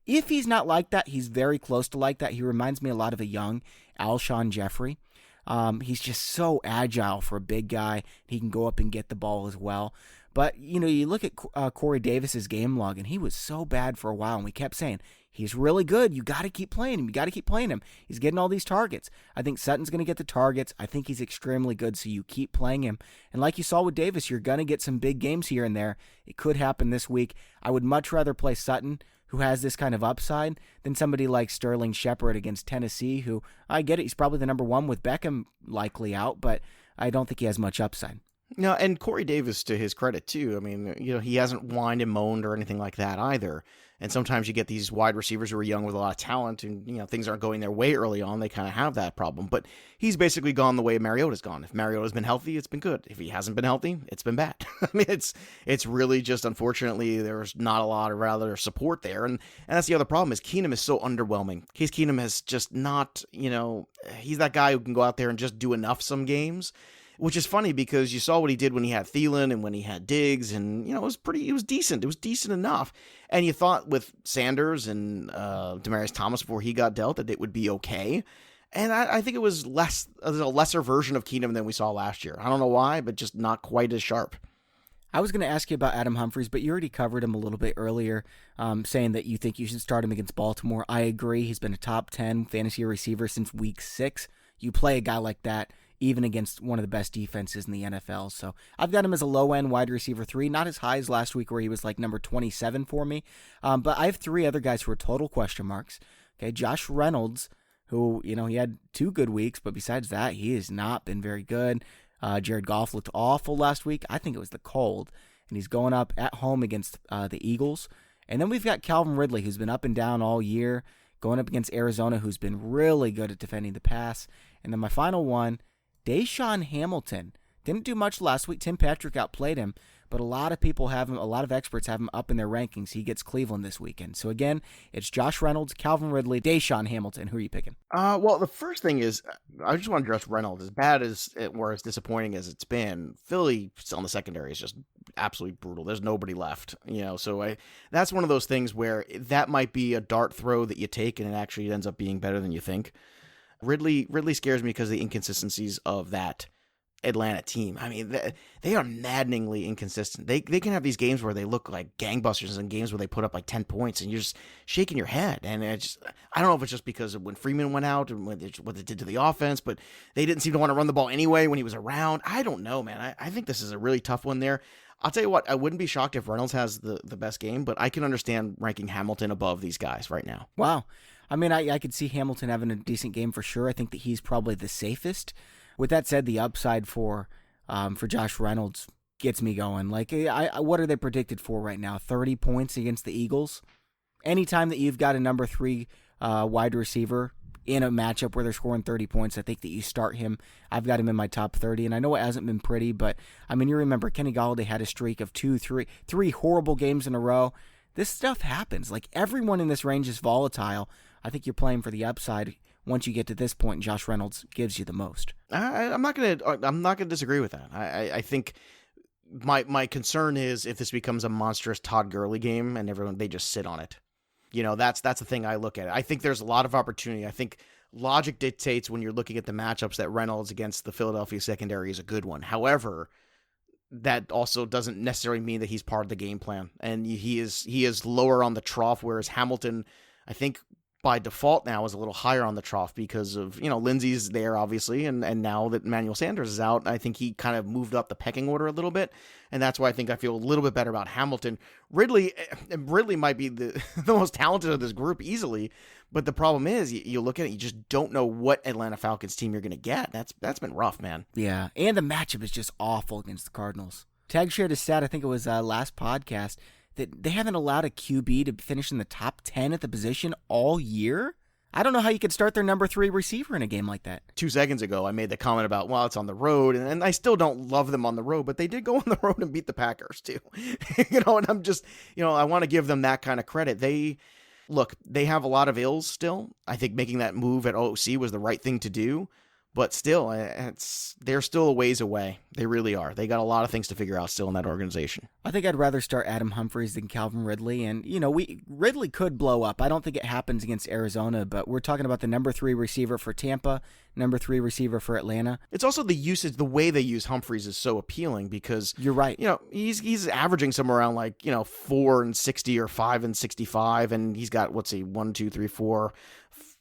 if he's not like that, he's very close to like that. He reminds me a lot of a young Alshon Jeffrey. He's just so agile for a big guy. He can go up and get the ball as well. But, you look at Corey Davis's game log, and he was so bad for a while, and we kept saying, he's really good. You got to keep playing him. You got to keep playing him. He's getting all these targets. I think Sutton's going to get the targets. I think he's extremely good, so you keep playing him. And like you saw with Davis, you're going to get some big games here and there. It could happen this week. I would much rather play Sutton, who has this kind of upside, than somebody like Sterling Shepard against Tennessee, who, I get it, he's probably the number 1 with Beckham likely out, but I don't think he has much upside. No, and Corey Davis, to his credit too. I mean, he hasn't whined and moaned or anything like that either. And sometimes you get these wide receivers who are young with a lot of talent, and things aren't going their way early on. They kind of have that problem. But he's basically gone the way Mariota's gone. If Mariota's been healthy, it's been good. If he hasn't been healthy, it's been bad. I mean, it's really just, unfortunately, there's not a lot of rather support there, and that's the other problem is Keenum is so underwhelming. Case Keenum has just not, he's that guy who can go out there and just do enough some games. Which is funny because you saw what he did when he had Thielen and when he had Diggs, and it was decent. It was decent enough. And you thought with Sanders and Demaryius Thomas before he got dealt that it would be okay. And I think it was a lesser version of Keenum than we saw last year. I don't know why, but just not quite as sharp. I was going to ask you about Adam Humphries, but you already covered him a little bit earlier, saying that you think you should start him against Baltimore. I agree. He's been a top 10 fantasy receiver since week 6. You play a guy like that even against one of the best defenses in the NFL. So I've got him as a low-end wide receiver 3, not as high as last week where he was like number 27 for me. But I have 3 other guys who are total question marks. Okay, Josh Reynolds, who, he had 2 good weeks, but besides that, he has not been very good. Jared Goff looked awful last week. I think it was the cold. And he's going up at home against the Eagles. And then we've got Calvin Ridley, who's been up and down all year, going up against Arizona, who's been really good at defending the pass. And then my final one, Deshaun Hamilton. Didn't do much last week. Tim Patrick outplayed him, but a lot of experts have him up in their rankings. He gets Cleveland this weekend. So again, it's Josh Reynolds, Calvin Ridley, Deshaun Hamilton. Who are you picking? Well, the first thing is, I just want to address Reynolds. As bad as or as disappointing as it's been, Philly still in the secondary is just absolutely brutal. There's nobody left, so that's one of those things where that might be a dart throw that you take and it actually ends up being better than you think. Ridley scares me because of the inconsistencies of that Atlanta team. I mean, they are maddeningly inconsistent. They can have these games where they look like gangbusters and games where they put up like 10 points and you're just shaking your head. And I don't know if it's just because of when Freeman went out and what it did to the offense, but they didn't seem to want to run the ball anyway when he was around. I don't know, man. I think this is a really tough one there. I'll tell you what, I wouldn't be shocked if Reynolds has the best game, but I can understand ranking Hamilton above these guys right now. Wow. I mean, I could see Hamilton having a decent game for sure. I think that he's probably the safest. With that said, the upside for Josh Reynolds gets me going. Like, what are they predicted for right now? 30 points against the Eagles? Anytime that you've got a number 3 wide receiver in a matchup where they're scoring 30 points, I think that you start him. I've got him in my top 30, and I know it hasn't been pretty, but, I mean, you remember Kenny Golladay had a streak of 3 horrible games in a row. This stuff happens. Like, everyone in this range is volatile. I think you're playing for the upside once you get to this point. Josh Reynolds gives you the most. I'm not gonna disagree with that. I think my concern is if this becomes a monstrous Todd Gurley game and they just sit on it. That's the thing I look at. I think there's a lot of opportunity. I think logic dictates when you're looking at the matchups that Reynolds against the Philadelphia secondary is a good one. However, that also doesn't necessarily mean that he's part of the game plan. And he is lower on the trough, whereas Hamilton, I think, by default now is a little higher on the trough because of, Lindsey's there, obviously, and now that Emmanuel Sanders is out, I think he kind of moved up the pecking order a little bit, and that's why I think I feel a little bit better about Hamilton. Ridley might be the most talented of this group easily, but the problem is you look at it, you just don't know what Atlanta Falcons team you're going to get. That's been rough, man. Yeah, and the matchup is just awful against the Cardinals. Tag shared a stat, I think it was last podcast, that they haven't allowed a QB to finish in the top 10 at the position all year. I don't know how you could start their number 3 receiver in a game like that. 2 seconds ago, I made the comment about, well, it's on the road, and I still don't love them on the road, but they did go on the road and beat the Packers too. And I'm just, I want to give them that kind of credit. They have a lot of ills still. I think making that move at OC was the right thing to do. But still, they're still a ways away. They really are. They got a lot of things to figure out still in that organization. I think I'd rather start Adam Humphries than Calvin Ridley. And, Ridley could blow up. I don't think it happens against Arizona, but we're talking about the number 3 receiver for Tampa, number 3 receiver for Atlanta. It's also the usage, the way they use Humphries is so appealing because you're right. He's averaging somewhere around 4 and 60 or 5 and 65, and he's got 1, 2, 3, 4,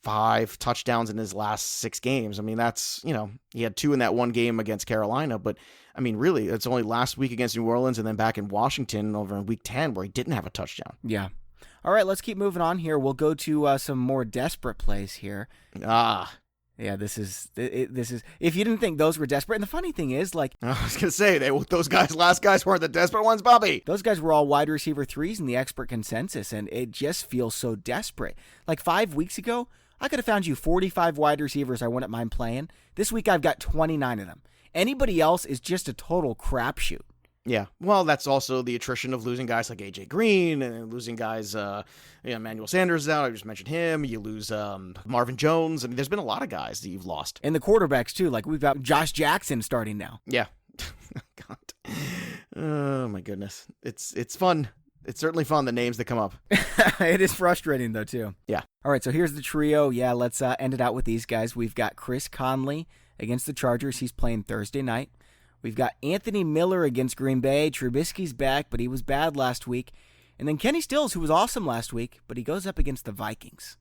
5 touchdowns in his last 6 games. I mean, that's, he had 2 in that one game against Carolina, but I mean, really, it's only last week against New Orleans and then back in Washington over in week 10 where he didn't have a touchdown. Yeah. All right, let's keep moving on here. We'll go to some more desperate plays here. Yeah, this is if you didn't think those were desperate. And the funny thing is, like, I was going to say, those last guys weren't the desperate ones, Bobby. Those guys were all wide receiver threes in the expert consensus, and it just feels so desperate. Like 5 weeks ago, I could have found you 45 wide receivers I wouldn't mind playing. This week, I've got 29 of them. Anybody else is just a total crapshoot. Yeah, well, that's also the attrition of losing guys like A.J. Green and losing guys, Emmanuel Sanders out. I just mentioned him. You lose Marvin Jones. I mean, there's been a lot of guys that you've lost. And the quarterbacks, too. Like, we've got Josh Jackson starting now. Yeah. God. Oh, my goodness. It's fun. It's certainly fun, the names that come up. It is frustrating, though, too. Yeah. All right, so here's the trio. Yeah, let's end it out with these guys. We've got Chris Conley against the Chargers. He's playing Thursday night. We've got Anthony Miller against Green Bay. Trubisky's back, but he was bad last week. And then Kenny Stills, who was awesome last week, but he goes up against the Vikings.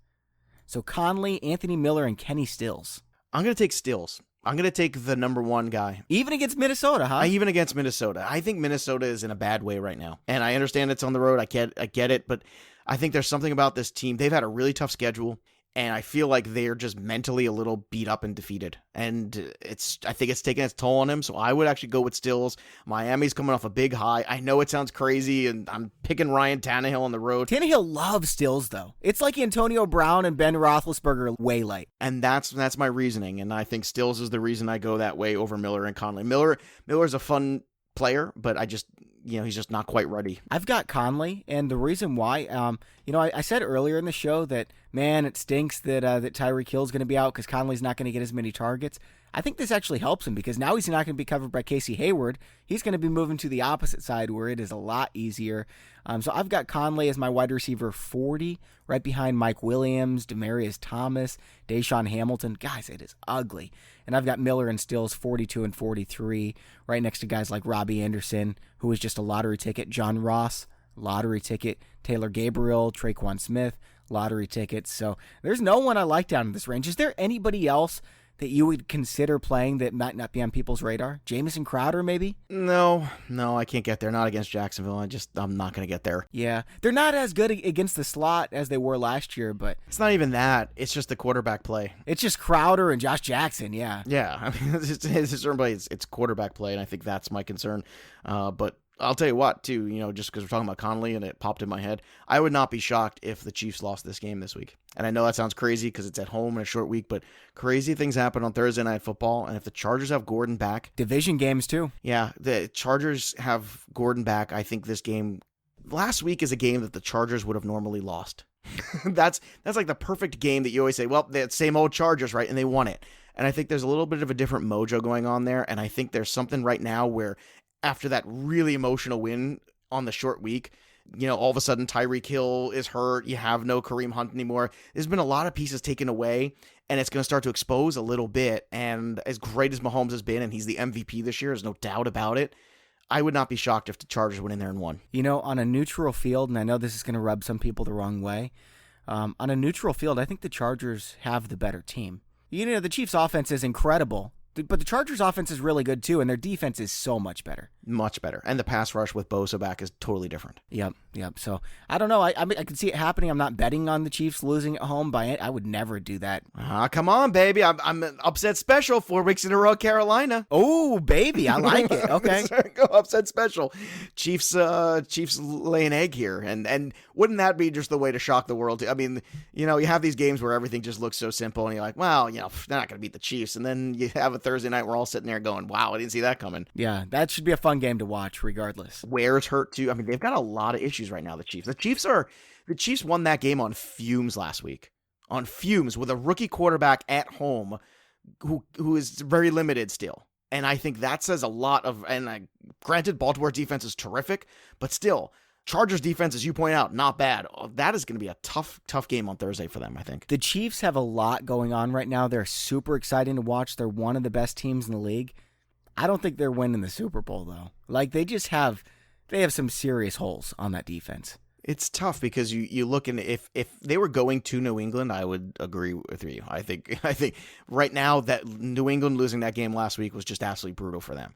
So Conley, Anthony Miller, and Kenny Stills. I'm going to take Stills. I'm going to take the number one guy. Even against Minnesota, huh? Even against Minnesota. I think Minnesota is in a bad way right now. And I understand it's on the road. I get it. But I think there's something about this team. They've had a really tough schedule. And I feel like they're just mentally a little beat up and defeated. And I think it's taking its toll on him. So I would actually go with Stills. Miami's coming off a big high. I know it sounds crazy, and I'm picking Ryan Tannehill on the road. Tannehill loves Stills, though. It's like Antonio Brown and Ben Roethlisberger way light. And that's my reasoning. And I think Stills is the reason I go that way over Miller and Conley. Miller's a fun player, but I just... he's just not quite ready. I've got Conley, and the reason why, I said earlier in the show that, man, it stinks that Tyreek Hill's going to be out because Conley's not going to get as many targets. I think this actually helps him because now he's not going to be covered by Casey Hayward. He's going to be moving to the opposite side where it is a lot easier. So I've got Conley as my wide receiver 40, right behind Mike Williams, Demaryius Thomas, Deshaun Hamilton. Guys, it is ugly. And I've got Miller and Stills 42 and 43, right next to guys like Robbie Anderson, who was just a lottery ticket, John Ross, lottery ticket, Taylor Gabriel, Traquan Smith, lottery tickets. So there's no one I like down in this range. Is there anybody else that you would consider playing that might not be on people's radar? Jamison Crowder, maybe? No, I can't get there. Not against Jacksonville. I'm not going to get there. Yeah, they're not as good against the slot as they were last year, but... It's not even that. It's just the quarterback play. It's just Crowder and Josh Jackson, yeah. Yeah, I mean, it's quarterback play, and I think that's my concern. But I'll tell you what, too, just because we're talking about Conley and it popped in my head, I would not be shocked if the Chiefs lost this game this week. And I know that sounds crazy because it's at home in a short week, but crazy things happen on Thursday Night Football. And if the Chargers have Gordon back... Division games, too. Yeah, the Chargers have Gordon back. I think this game... Last week is a game that the Chargers would have normally lost. That's like the perfect game that you always say, well, the same old Chargers, right? And they won it. And I think there's a little bit of a different mojo going on there. And I think there's something right now where after that really emotional win on the short week, all of a sudden Tyreek Hill is hurt. You have no Kareem Hunt anymore. There's been a lot of pieces taken away, and it's going to start to expose a little bit. And as great as Mahomes has been, and he's the MVP this year, there's no doubt about it, I would not be shocked if the Chargers went in there and won. On a neutral field, and I know this is going to rub some people the wrong way, on a neutral field, I think the Chargers have the better team. The Chiefs' offense is incredible, but the Chargers' offense is really good, too, and their defense is so much better. Much better. And the pass rush with Bosa back is totally different. Yep. So, I don't know. I can see it happening. I'm not betting on the Chiefs losing at home. I would never do that. Come on, baby. I'm upset special 4 weeks in a row, Carolina. Oh, baby. I like it. Okay. Go upset special. Chiefs lay an egg here. And wouldn't that be just the way to shock the world? I mean, you have these games where everything just looks so simple, and you're like, well, they're not going to beat the Chiefs. And then you have a Thursday night, we're all sitting there going, wow, I didn't see that coming. Yeah, that should be a fun game to watch regardless. Ware's hurt too. I mean, they've got a lot of issues right now, the Chiefs. The Chiefs won that game on fumes last week. On fumes with a rookie quarterback at home who is very limited still. And I think that says a lot granted, Baltimore's defense is terrific, but still, Chargers defense, as you point out, not bad. That is going to be a tough game on Thursday for them, I think. The Chiefs have a lot going on right now. They're super exciting to watch. They're one of the best teams in the league. I don't think they're winning the Super Bowl, though. They have some serious holes on that defense. It's tough because you look, and if they were going to New England, I would agree with you. I think right now that New England losing that game last week was just absolutely brutal for them.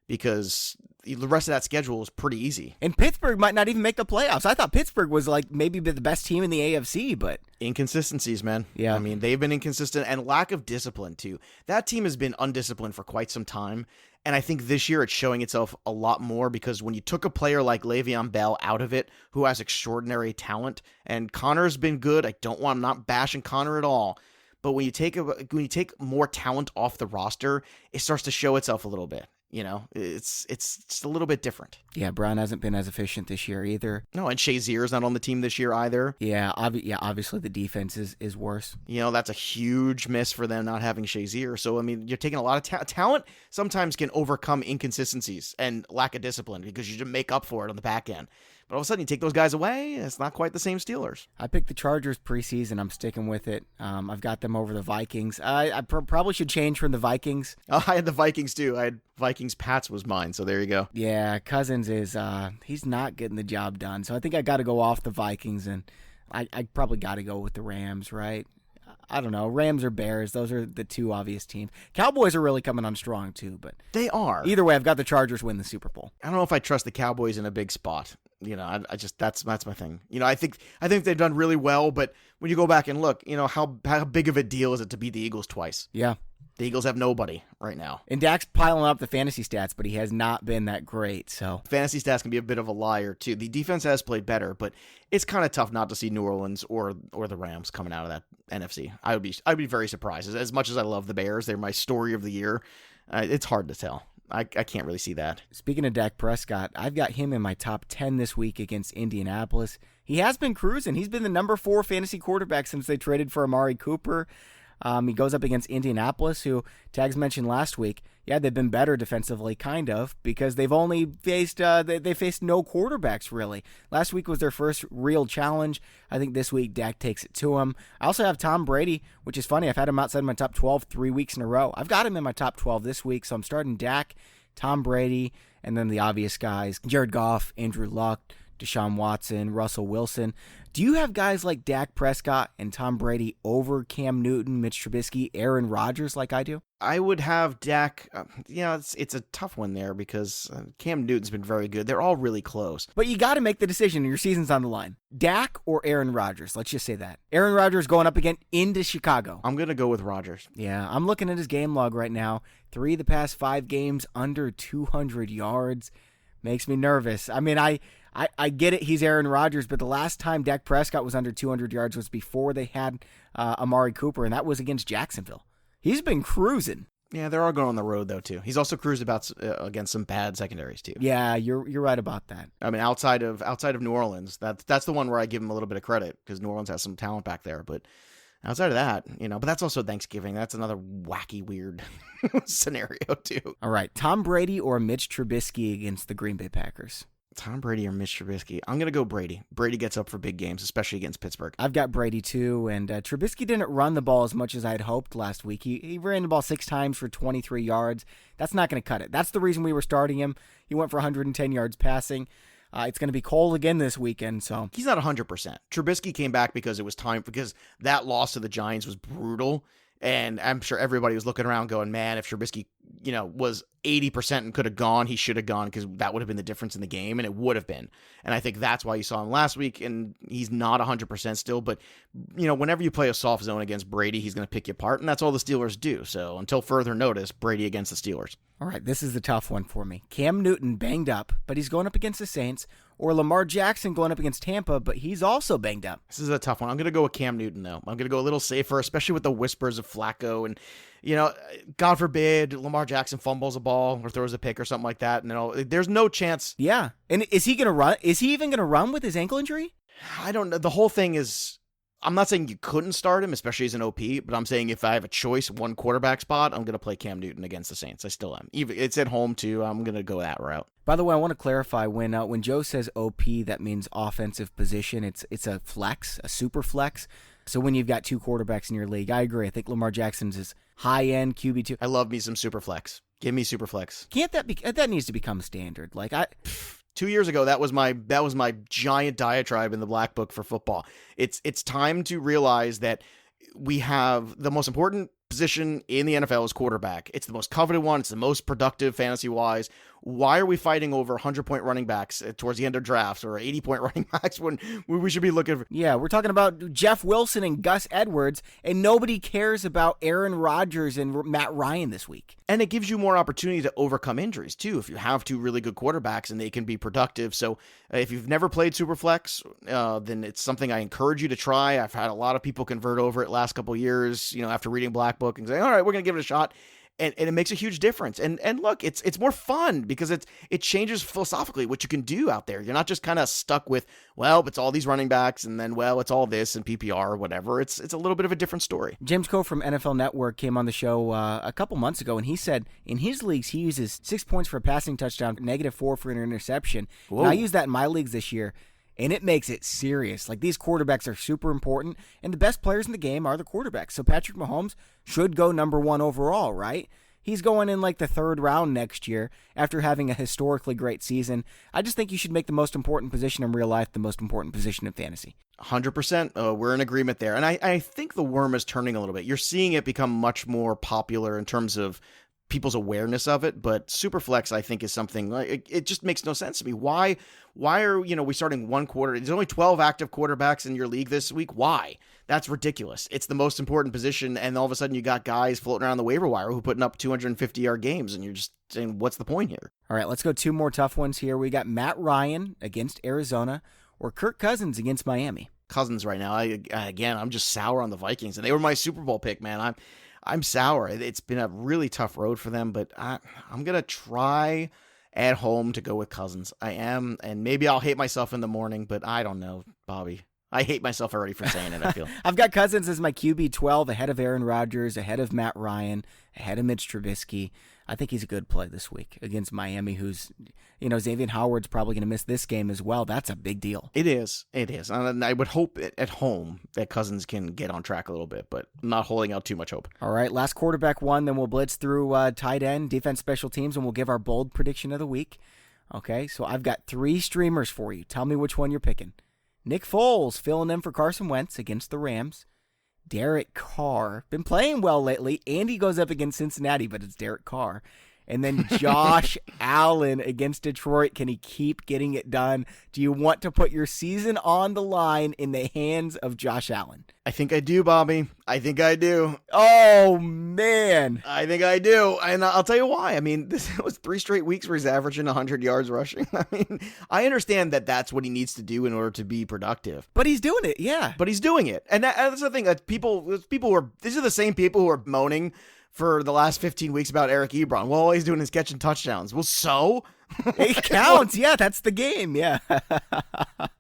because the rest of that schedule is pretty easy. And Pittsburgh might not even make the playoffs. I thought Pittsburgh was like maybe the best team in the AFC, but inconsistencies, man. Yeah. I mean, they've been inconsistent and lack of discipline too. That team has been undisciplined for quite some time. And I think this year it's showing itself a lot more because when you took a player like Le'Veon Bell out of it, who has extraordinary talent, and Connor's been good. I'm not bashing Connor at all. But when you take more talent off the roster, it starts to show itself a little bit. You know, it's just a little bit different. Yeah, Brown hasn't been as efficient this year either. No, and Shazier's not on the team this year either. Yeah, obviously the defense is worse. You know, that's a huge miss for them not having Shazier. So, I mean, you're taking a lot of talent sometimes can overcome inconsistencies and lack of discipline because you just make up for it on the back end. But all of a sudden, you take those guys away, and it's not quite the same Steelers. I picked the Chargers preseason. I'm sticking with it. I've got them over the Vikings. I probably should change from the Vikings. Oh, I had the Vikings, too. I had Vikings-Pats was mine, so there you go. Yeah, Cousins is he's not getting the job done. So I think I got to go off the Vikings, and I probably got to go with the Rams, right? I don't know. Rams or Bears, those are the two obvious teams. Cowboys are really coming on strong, too. But they are. Either way, I've got the Chargers win the Super Bowl. I don't know if I trust the Cowboys in a big spot. You know, I just that's my thing. You know, I think they've done really well, but when you go back and look, you know, how big of a deal is it to beat the Eagles twice? Yeah. The Eagles have nobody right now. And Dak's piling up the fantasy stats, but he has not been that great. So fantasy stats can be a bit of a liar too. The defense has played better, but it's kind of tough not to see New Orleans or the Rams coming out of that NFC. I'd be very surprised. As much as I love the Bears, they're my story of the year. It's hard to tell. I can't really see that. Speaking of Dak Prescott, I've got him in my top 10 this week against Indianapolis. He has been cruising. He's been the number 4 fantasy quarterback since they traded for Amari Cooper. He goes up against Indianapolis, who Tags mentioned last week. Yeah, they've been better defensively, kind of, because they've only faced they faced no quarterbacks, really. Last week was their first real challenge. I think this week Dak takes it to him. I also have Tom Brady, which is funny. I've had him outside my top 12 3 weeks in a row. I've got him in my top 12 this week, so I'm starting Dak, Tom Brady, and then the obvious guys, Jared Goff, Andrew Luck, Deshaun Watson, Russell Wilson. Do you have guys like Dak Prescott and Tom Brady over Cam Newton, Mitch Trubisky, Aaron Rodgers like I do? I would have Dak. It's a tough one there because Cam Newton's been very good. They're all really close. But you got to make the decision. Your season's on the line. Dak or Aaron Rodgers? Let's just say that. Aaron Rodgers going up again into Chicago. I'm going to go with Rodgers. Yeah, I'm looking at his game log right now. 3 of the past 5 games under 200 yards. Makes me nervous. I mean, I get it, he's Aaron Rodgers, but the last time Dak Prescott was under 200 yards was before they had Amari Cooper, and that was against Jacksonville. He's been cruising. Yeah, they're all going on the road, though, too. He's also cruised against some bad secondaries, too. Yeah, you're right about that. I mean, outside of New Orleans, that's the one where I give him a little bit of credit, because New Orleans has some talent back there, but outside of that, but that's also Thanksgiving. That's another wacky, weird scenario, too. All right, Tom Brady or Mitch Trubisky against the Green Bay Packers? Tom Brady or Mitch Trubisky? I'm going to go Brady. Brady gets up for big games, especially against Pittsburgh. I've got Brady too, and Trubisky didn't run the ball as much as I had hoped last week. He ran the ball 6 times for 23 yards. That's not going to cut it. That's the reason we were starting him. He went for 110 yards passing. It's going to be Cole again this weekend, so he's not 100%. Trubisky came back because it was time, because that loss to the Giants was brutal. And I'm sure everybody was looking around going, man, if Trubisky, was 80% and could have gone, he should have gone, because that would have been the difference in the game, and it would have been. And I think that's why you saw him last week, and he's not 100% still. But, whenever you play a soft zone against Brady, he's going to pick you apart, and that's all the Steelers do. So until further notice, Brady against the Steelers. All right, this is the tough one for me. Cam Newton banged up, but he's going up against the Saints, or Lamar Jackson going up against Tampa, but he's also banged up. This is a tough one. I'm going to go with Cam Newton, though. I'm going to go a little safer, especially with the whispers of Flacco. And, God forbid Lamar Jackson fumbles a ball or throws a pick or something like that. And, there's no chance. Yeah. And is he going to run? Is he even going to run with his ankle injury? I don't know. The whole thing is, I'm not saying you couldn't start him, especially as an OP, but I'm saying if I have a choice, one quarterback spot, I'm going to play Cam Newton against the Saints. I still am. Even it's at home too. I'm going to go that route. By the way, I want to clarify, when Joe says OP, that means offensive position. It's a flex, a super flex. So when you've got 2 quarterbacks in your league, I agree. I think Lamar Jackson's is high-end QB2. I love me some super flex. Give me super flex. Can't that needs to become standard? 2 years ago, that was my giant diatribe in the Black Book for football. It's time to realize that we have the most important position in the NFL is quarterback. It's the most coveted one. It's the most productive fantasy-wise. why are we fighting over 100-point running backs towards the end of drafts or 80-point running backs when we should be looking for? Yeah, we're talking about Jeff Wilson and Gus Edwards, and nobody cares about Aaron Rodgers and Matt Ryan this week. And it gives you more opportunity to overcome injuries, too, if you have two really good quarterbacks and they can be productive. So if you've never played Superflex, then it's something I encourage you to try. I've had a lot of people convert over it last couple of years, after reading Black Book and saying, all right, we're going to give it a shot. And it makes a huge difference. And look, it's more fun because it changes philosophically what you can do out there. You're not just kind of stuck with, well, it's all these running backs and then, well, it's all this and PPR or whatever. It's a little bit of a different story. James Coe from NFL Network came on the show a couple months ago, and he said in his leagues he uses 6 points for a passing touchdown, -4 for an interception. And I use that in my leagues this year. And it makes it serious. Like, these quarterbacks are super important, and the best players in the game are the quarterbacks. So Patrick Mahomes should go number 1 overall, right? He's going in like the 3rd round next year after having a historically great season. I just think you should make the most important position in real life the most important position in fantasy. 100%. We're in agreement there. And I think the worm is turning a little bit. You're seeing it become much more popular in terms of people's awareness of it, but Superflex, I think, is something like it just makes no sense to me. Why are we starting one quarter? There's only 12 active quarterbacks in your league this week. Why? That's ridiculous. It's the most important position, and all of a sudden you got guys floating around the waiver wire who putting up 250-yard games, and you're just saying, what's the point here? All right, let's go 2 more tough ones here. We got Matt Ryan against Arizona or Kirk Cousins against Miami. Cousins right now. I'm just sour on the Vikings, and they were my Super Bowl pick, man. I'm sour. It's been a really tough road for them, but I'm going to try at home to go with Cousins. I am, and maybe I'll hate myself in the morning, but I don't know, Bobby. I hate myself already for saying it, I feel. I've got Cousins as my QB 12, ahead of Aaron Rodgers, ahead of Matt Ryan, ahead of Mitch Trubisky. I think he's a good play this week against Miami, who's, Xavier Howard's probably going to miss this game as well. That's a big deal. It is. And I would hope at home that Cousins can get on track a little bit, but I'm not holding out too much hope. All right, last quarterback one, then we'll blitz through tight end, defense, special teams, and we'll give our bold prediction of the week. Okay, so I've got 3 streamers for you. Tell me which one you're picking. Nick Foles filling in for Carson Wentz against the Rams. Derek Carr, been playing well lately. Andy goes up against Cincinnati, but it's Derek Carr. And then Josh Allen against Detroit. Can he keep getting it done? Do you want to put your season on the line in the hands of Josh Allen? I think I do, Bobby. I think I do. Oh, man. I think I do. And I'll tell you why. I mean, this was 3 straight weeks where he's averaging 100 yards rushing. I mean, I understand that that's what he needs to do in order to be productive. But he's doing it, yeah. But he's doing it. And that's the thing. That these are the same people who are moaning for the last 15 weeks about Eric Ebron. Well, all he's doing is catching touchdowns. Well, so? It counts. Yeah, that's the game. Yeah.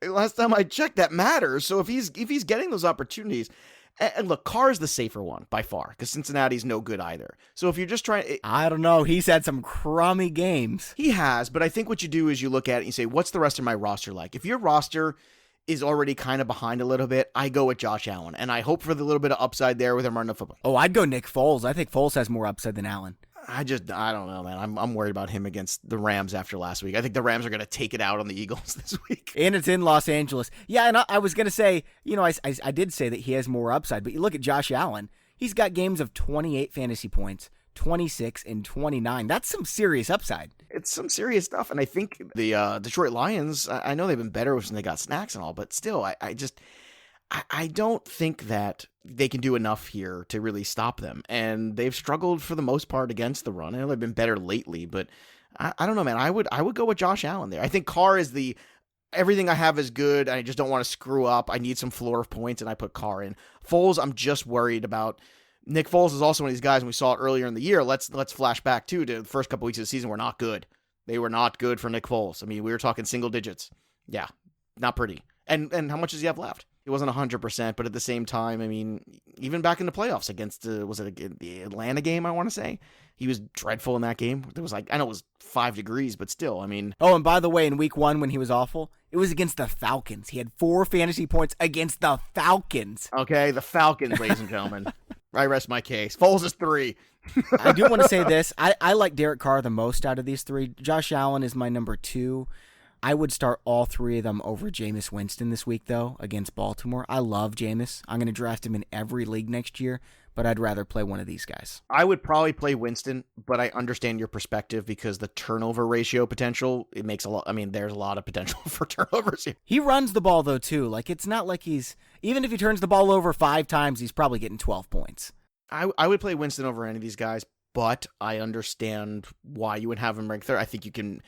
Last time I checked, that matters. So if he's getting those opportunities, and look, Carr's the safer one by far because Cincinnati's no good either. So if you're just trying, I don't know. He's had some crummy games. He has, but I think what you do is you look at it and you say, what's the rest of my roster like? If your roster is already kind of behind a little bit, I go with Josh Allen, and I hope for the little bit of upside there with him running the football. Oh, I'd go Nick Foles. I think Foles has more upside than Allen. I don't know, man. I'm worried about him against the Rams after last week. I think the Rams are going to take it out on the Eagles this week. And it's in Los Angeles. Yeah, and I was going to say, I did say that he has more upside, but you look at Josh Allen. He's got games of 28 fantasy points, 26 and 29. That's some serious upside. It's some serious stuff, and I think the Detroit Lions, I know they've been better when they got snacks and all, but still, I don't think that they can do enough here to really stop them. And they've struggled for the most part against the run. I know they've been better lately, but I don't know, man. I would go with Josh Allen there. I think Carr is everything I have is good. I just don't want to screw up. I need some floor of points, and I put Carr in. Foles, I'm just worried about. Nick Foles is also one of these guys, and we saw it earlier in the year. Let's flash back to the first couple weeks of the season were not good. They were not good for Nick Foles. I mean, we were talking single digits. Yeah, not pretty. And how much does he have left? It wasn't 100%, but at the same time, I mean, even back in the playoffs against, the Atlanta game, I want to say? He was dreadful in that game. It was I know it was 5 degrees, but still, I mean. Oh, and by the way, in week 1 when he was awful, it was against the Falcons. He had 4 fantasy points against the Falcons. Okay, the Falcons, ladies and gentlemen. I rest my case. Foles is 3. I do want to say this. I like Derek Carr the most out of these 3. Josh Allen is my number 2. I would start all three of them over Jameis Winston this week, though, against Baltimore. I love Jameis. I'm going to draft him in every league next year, but I'd rather play one of these guys. I would probably play Winston, but I understand your perspective because the turnover ratio potential, it makes a lot. I mean, there's a lot of potential for turnovers here. He runs the ball, though, too. Like, it's not like even if he turns the ball over 5 times, he's probably getting 12 points. I would play Winston over any of these guys, but I understand why you would have him ranked third. I think you can.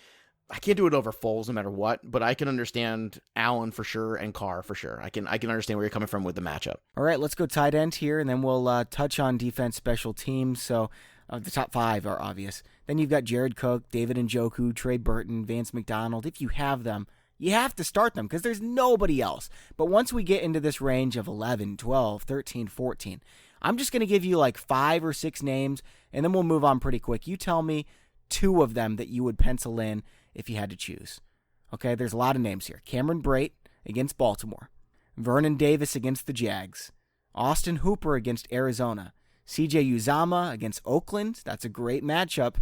I can't do it over Foles no matter what, but I can understand Allen for sure and Carr for sure. I can understand where you're coming from with the matchup. All right, let's go tight end here, and then we'll touch on defense, special teams. So the top 5 are obvious. Then you've got Jared Cook, David Njoku, Trey Burton, Vance McDonald. If you have them, you have to start them because there's nobody else. But once we get into this range of 11, 12, 13, 14, I'm just going to give you like 5 or 6 names, and then we'll move on pretty quick. You tell me 2 of them that you would pencil in if you had to choose. Okay, there's a lot of names here. Cameron Brate against Baltimore. Vernon Davis against the Jags. Austin Hooper against Arizona. CJ Uzama against Oakland. That's a great matchup.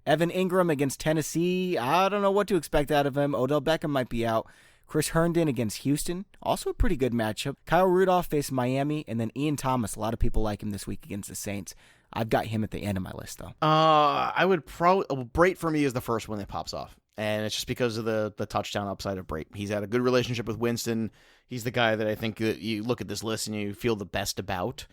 Evan Ingram against Tennessee. I don't know what to expect out of him. Odell Beckham might be out. Chris Herndon against Houston. Also a pretty good matchup. Kyle Rudolph faced Miami. And then Ian Thomas. A lot of people like him this week against the Saints. I've got him at the end of my list, though. I would probably... Brate for me is the first one that pops off. And it's just because of the touchdown upside of Brate. He's had a good relationship with Winston. He's the guy that I think that you look at this list and you feel the best about.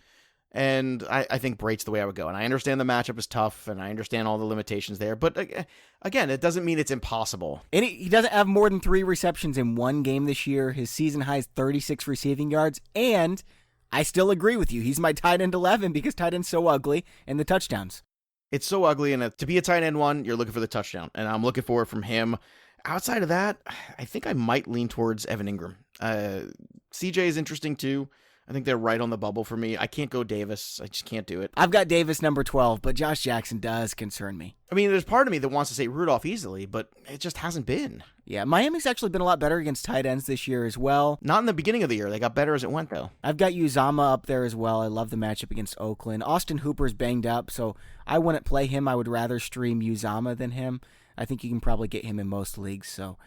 And I think Brate's the way I would go. And I understand the matchup is tough, and I understand all the limitations there. But again, it doesn't mean it's impossible. And he doesn't have more than 3 receptions in one game this year. His season high is 36 receiving yards. And I still agree with you. He's my tight end 11 because tight end's so ugly, and the touchdowns. It's so ugly, and to be a tight end 1, you're looking for the touchdown, and I'm looking for it from him. Outside of that, I think I might lean towards Evan Ingram. CJ is interesting too. I think they're right on the bubble for me. I can't go Davis. I just can't do it. I've got Davis number 12, but Josh Jackson does concern me. I mean, there's part of me that wants to say Rudolph easily, but it just hasn't been. Yeah, Miami's actually been a lot better against tight ends this year as well. Not in the beginning of the year. They got better as it went, though. I've got Uzama up there as well. I love the matchup against Oakland. Austin Hooper's banged up, so I wouldn't play him. I would rather stream Uzama than him. I think you can probably get him in most leagues, so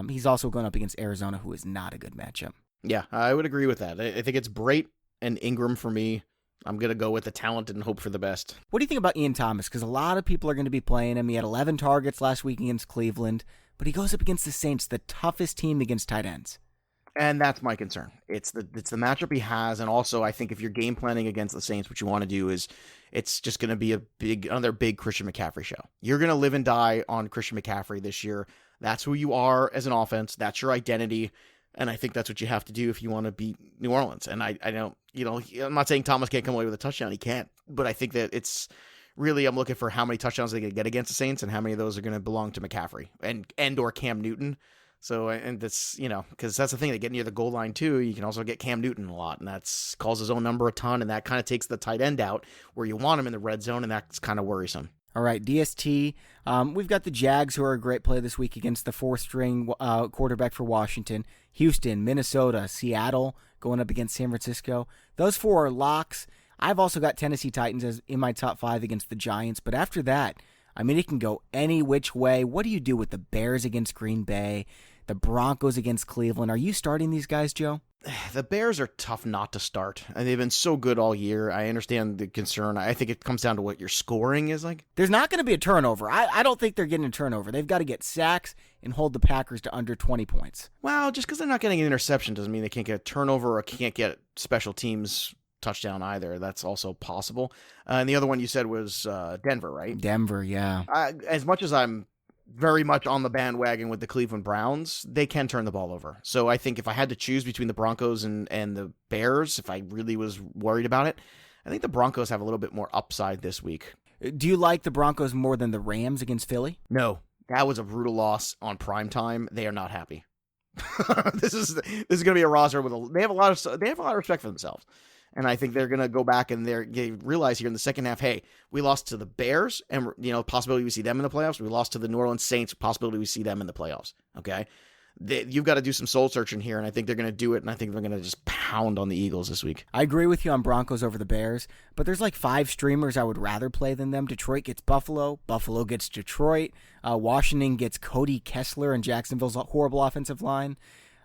he's also going up against Arizona, who is not a good matchup. Yeah, I would agree with that. I think it's Brate and Ingram for me. I'm going to go with the talent and hope for the best. What do you think about Ian Thomas? Because a lot of people are going to be playing him. He had 11 targets last week against Cleveland, but he goes up against the Saints, the toughest team against tight ends. And that's my concern. It's the matchup he has, and also I think if you're game planning against the Saints, what you want to do is it's just going to be another big Christian McCaffrey show. You're going to live and die on Christian McCaffrey this year. That's who you are as an offense. That's your identity. And I think that's what you have to do if you want to beat New Orleans. And I don't, I'm not saying Thomas can't come away with a touchdown. He can't. But I think that it's really, I'm looking for how many touchdowns they can get against the Saints and how many of those are going to belong to McCaffrey and or Cam Newton. So, and that's, because that's the thing, they get near the goal line too. You can also get Cam Newton a lot, and that's calls his own number a ton. And that kind of takes the tight end out where you want him in the red zone. And that's kind of worrisome. All right, DST. We've got the Jags, who are a great play this week against the 4th-string quarterback for Washington. Houston, Minnesota, Seattle, going up against San Francisco. Those 4 are locks. I've also got Tennessee Titans as in my top 5 against the Giants. But after that, I mean, it can go any which way. What do you do with the Bears against Green Bay, the Broncos against Cleveland? Are you starting these guys, Joe? The Bears are tough not to start, and they've been so good all year. I understand the concern. I think it comes down to what your scoring is like. There's not going to be a turnover. I don't think they're getting a turnover. They've got to get sacks and hold the Packers to under 20 points. Well, just because they're not getting an interception doesn't mean they can't get a turnover or can't get special teams touchdown either. That's also possible. And the other one you said was Denver, right? Denver, yeah. As much as I'm very much on the bandwagon with the Cleveland Browns, they can turn the ball over. So I think if I had to choose between the Broncos and the Bears, if I really was worried about it, I think the Broncos have a little bit more upside this week. Do you like the Broncos more than the Rams against Philly? No, that was a brutal loss on prime time. They are not happy. This is going to be a roster with they have a lot of respect for themselves. And I think they're going to go back and they realize here in the second half, hey, we lost to the Bears and, possibility we see them in the playoffs. We lost to the New Orleans Saints, possibility we see them in the playoffs. Okay. you've got to do some soul searching here, and I think they're going to do it, and I think they're going to just pound on the Eagles this week. I agree with you on Broncos over the Bears, but there's like 5 streamers I would rather play than them. Detroit gets Buffalo. Buffalo gets Detroit. Washington gets Cody Kessler and Jacksonville's horrible offensive line.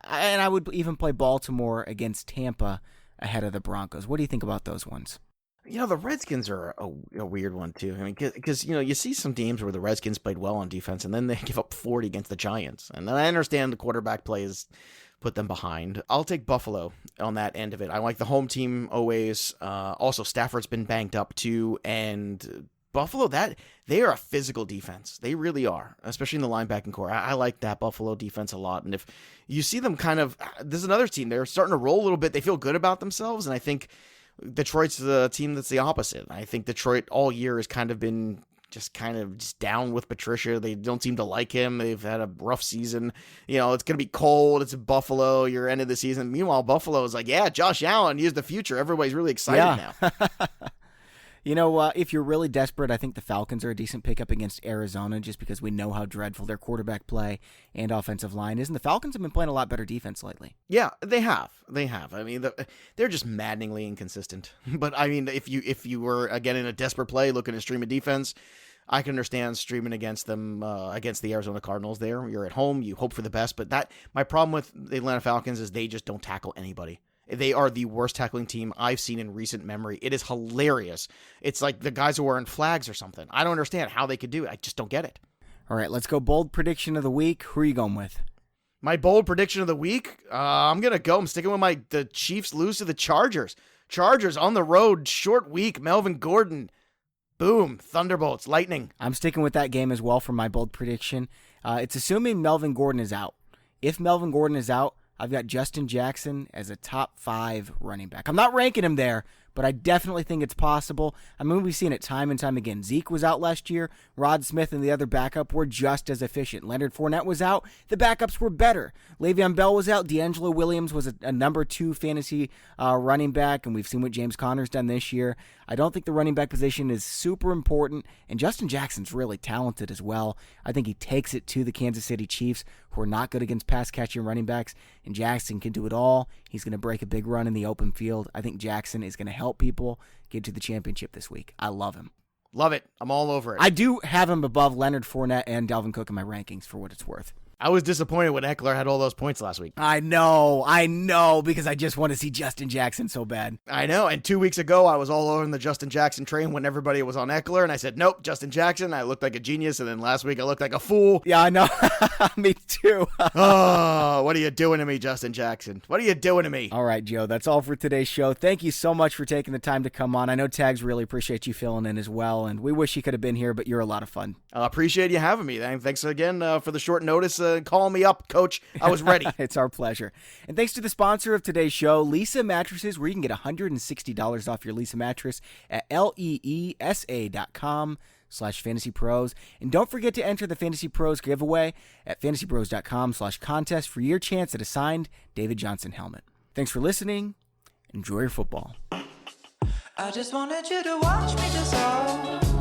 And I would even play Baltimore against Tampa ahead of the Broncos. What do you think about those ones? The Redskins are a weird one, too. I mean, because, you see some teams where the Redskins played well on defense, and then they give up 40 against the Giants. And then I understand the quarterback plays put them behind. I'll take Buffalo on that end of it. I like the home team always. Also, Stafford's been banged up, too. And Buffalo, they are a physical defense. They really are, especially in the linebacking core. I like that Buffalo defense a lot. And if you see them this is another team. They're starting to roll a little bit. They feel good about themselves, and I think Detroit's the team that's the opposite. I think Detroit all year has kind of been just down with Patricia. They don't seem to like him. They've had a rough season. It's going to be cold. It's in Buffalo. You're end of the season. Meanwhile, Buffalo is like, yeah, Josh Allen, he's the future. Everybody's really excited now. If you're really desperate, I think the Falcons are a decent pickup against Arizona just because we know how dreadful their quarterback play and offensive line is. And the Falcons have been playing a lot better defense lately. Yeah, they have. I mean, they're just maddeningly inconsistent. But, I mean, if you were, again, in a desperate play looking to stream a defense, I can understand streaming against them, against the Arizona Cardinals there. You're at home. You hope for the best. But my problem with the Atlanta Falcons is they just don't tackle anybody. They are the worst tackling team I've seen in recent memory. It is hilarious. It's like the guys are wearing flags or something. I don't understand how they could do it. I just don't get it. All right, let's go bold prediction of the week. Who are you going with? My bold prediction of the week? I'm sticking with the Chiefs lose to the Chargers. Chargers on the road, short week, Melvin Gordon. Boom, Thunderbolts, lightning. I'm sticking with that game as well for my bold prediction. It's assuming Melvin Gordon is out. If Melvin Gordon is out, I've got Justin Jackson as a top 5 running back. I'm not ranking him there, but I definitely think it's possible. I mean, we've seen it time and time again. Zeke was out last year. Rod Smith and the other backup were just as efficient. Leonard Fournette was out. The backups were better. Le'Veon Bell was out. D'Angelo Williams was a number 2 fantasy running back, and we've seen what James Conner's done this year. I don't think the running back position is super important, and Justin Jackson's really talented as well. I think he takes it to the Kansas City Chiefs, who are not good against pass-catching running backs, and Jackson can do it all. He's going to break a big run in the open field. I think Jackson is going to help people get to the championship this week. I love him. Love it. I'm all over it. I do have him above Leonard Fournette and Dalvin Cook in my rankings for what it's worth. I was disappointed when Eckler had all those points last week. I know, because I just want to see Justin Jackson so bad. I know, and 2 weeks ago, I was all over the Justin Jackson train when everybody was on Eckler, and I said, nope, Justin Jackson. I looked like a genius, and then last week I looked like a fool. Yeah, I know. Me too. Oh, what are you doing to me, Justin Jackson? What are you doing to me? All right, Joe, that's all for today's show. Thank you so much for taking the time to come on. I know Tags really appreciate you filling in as well, and we wish you could have been here, but you're a lot of fun. I appreciate you having me. Thanks again for the short notice. Calling me up, Coach. I was ready. It's our pleasure. And thanks to the sponsor of today's show, Leesa Mattresses, where you can get $160 off your Leesa mattress at leesa.com/FantasyPros. And don't forget to enter the Fantasy Pros giveaway at FantasyPros.com/contest for your chance at a signed David Johnson helmet. Thanks for listening. Enjoy your football. I just wanted you to watch me dissolve.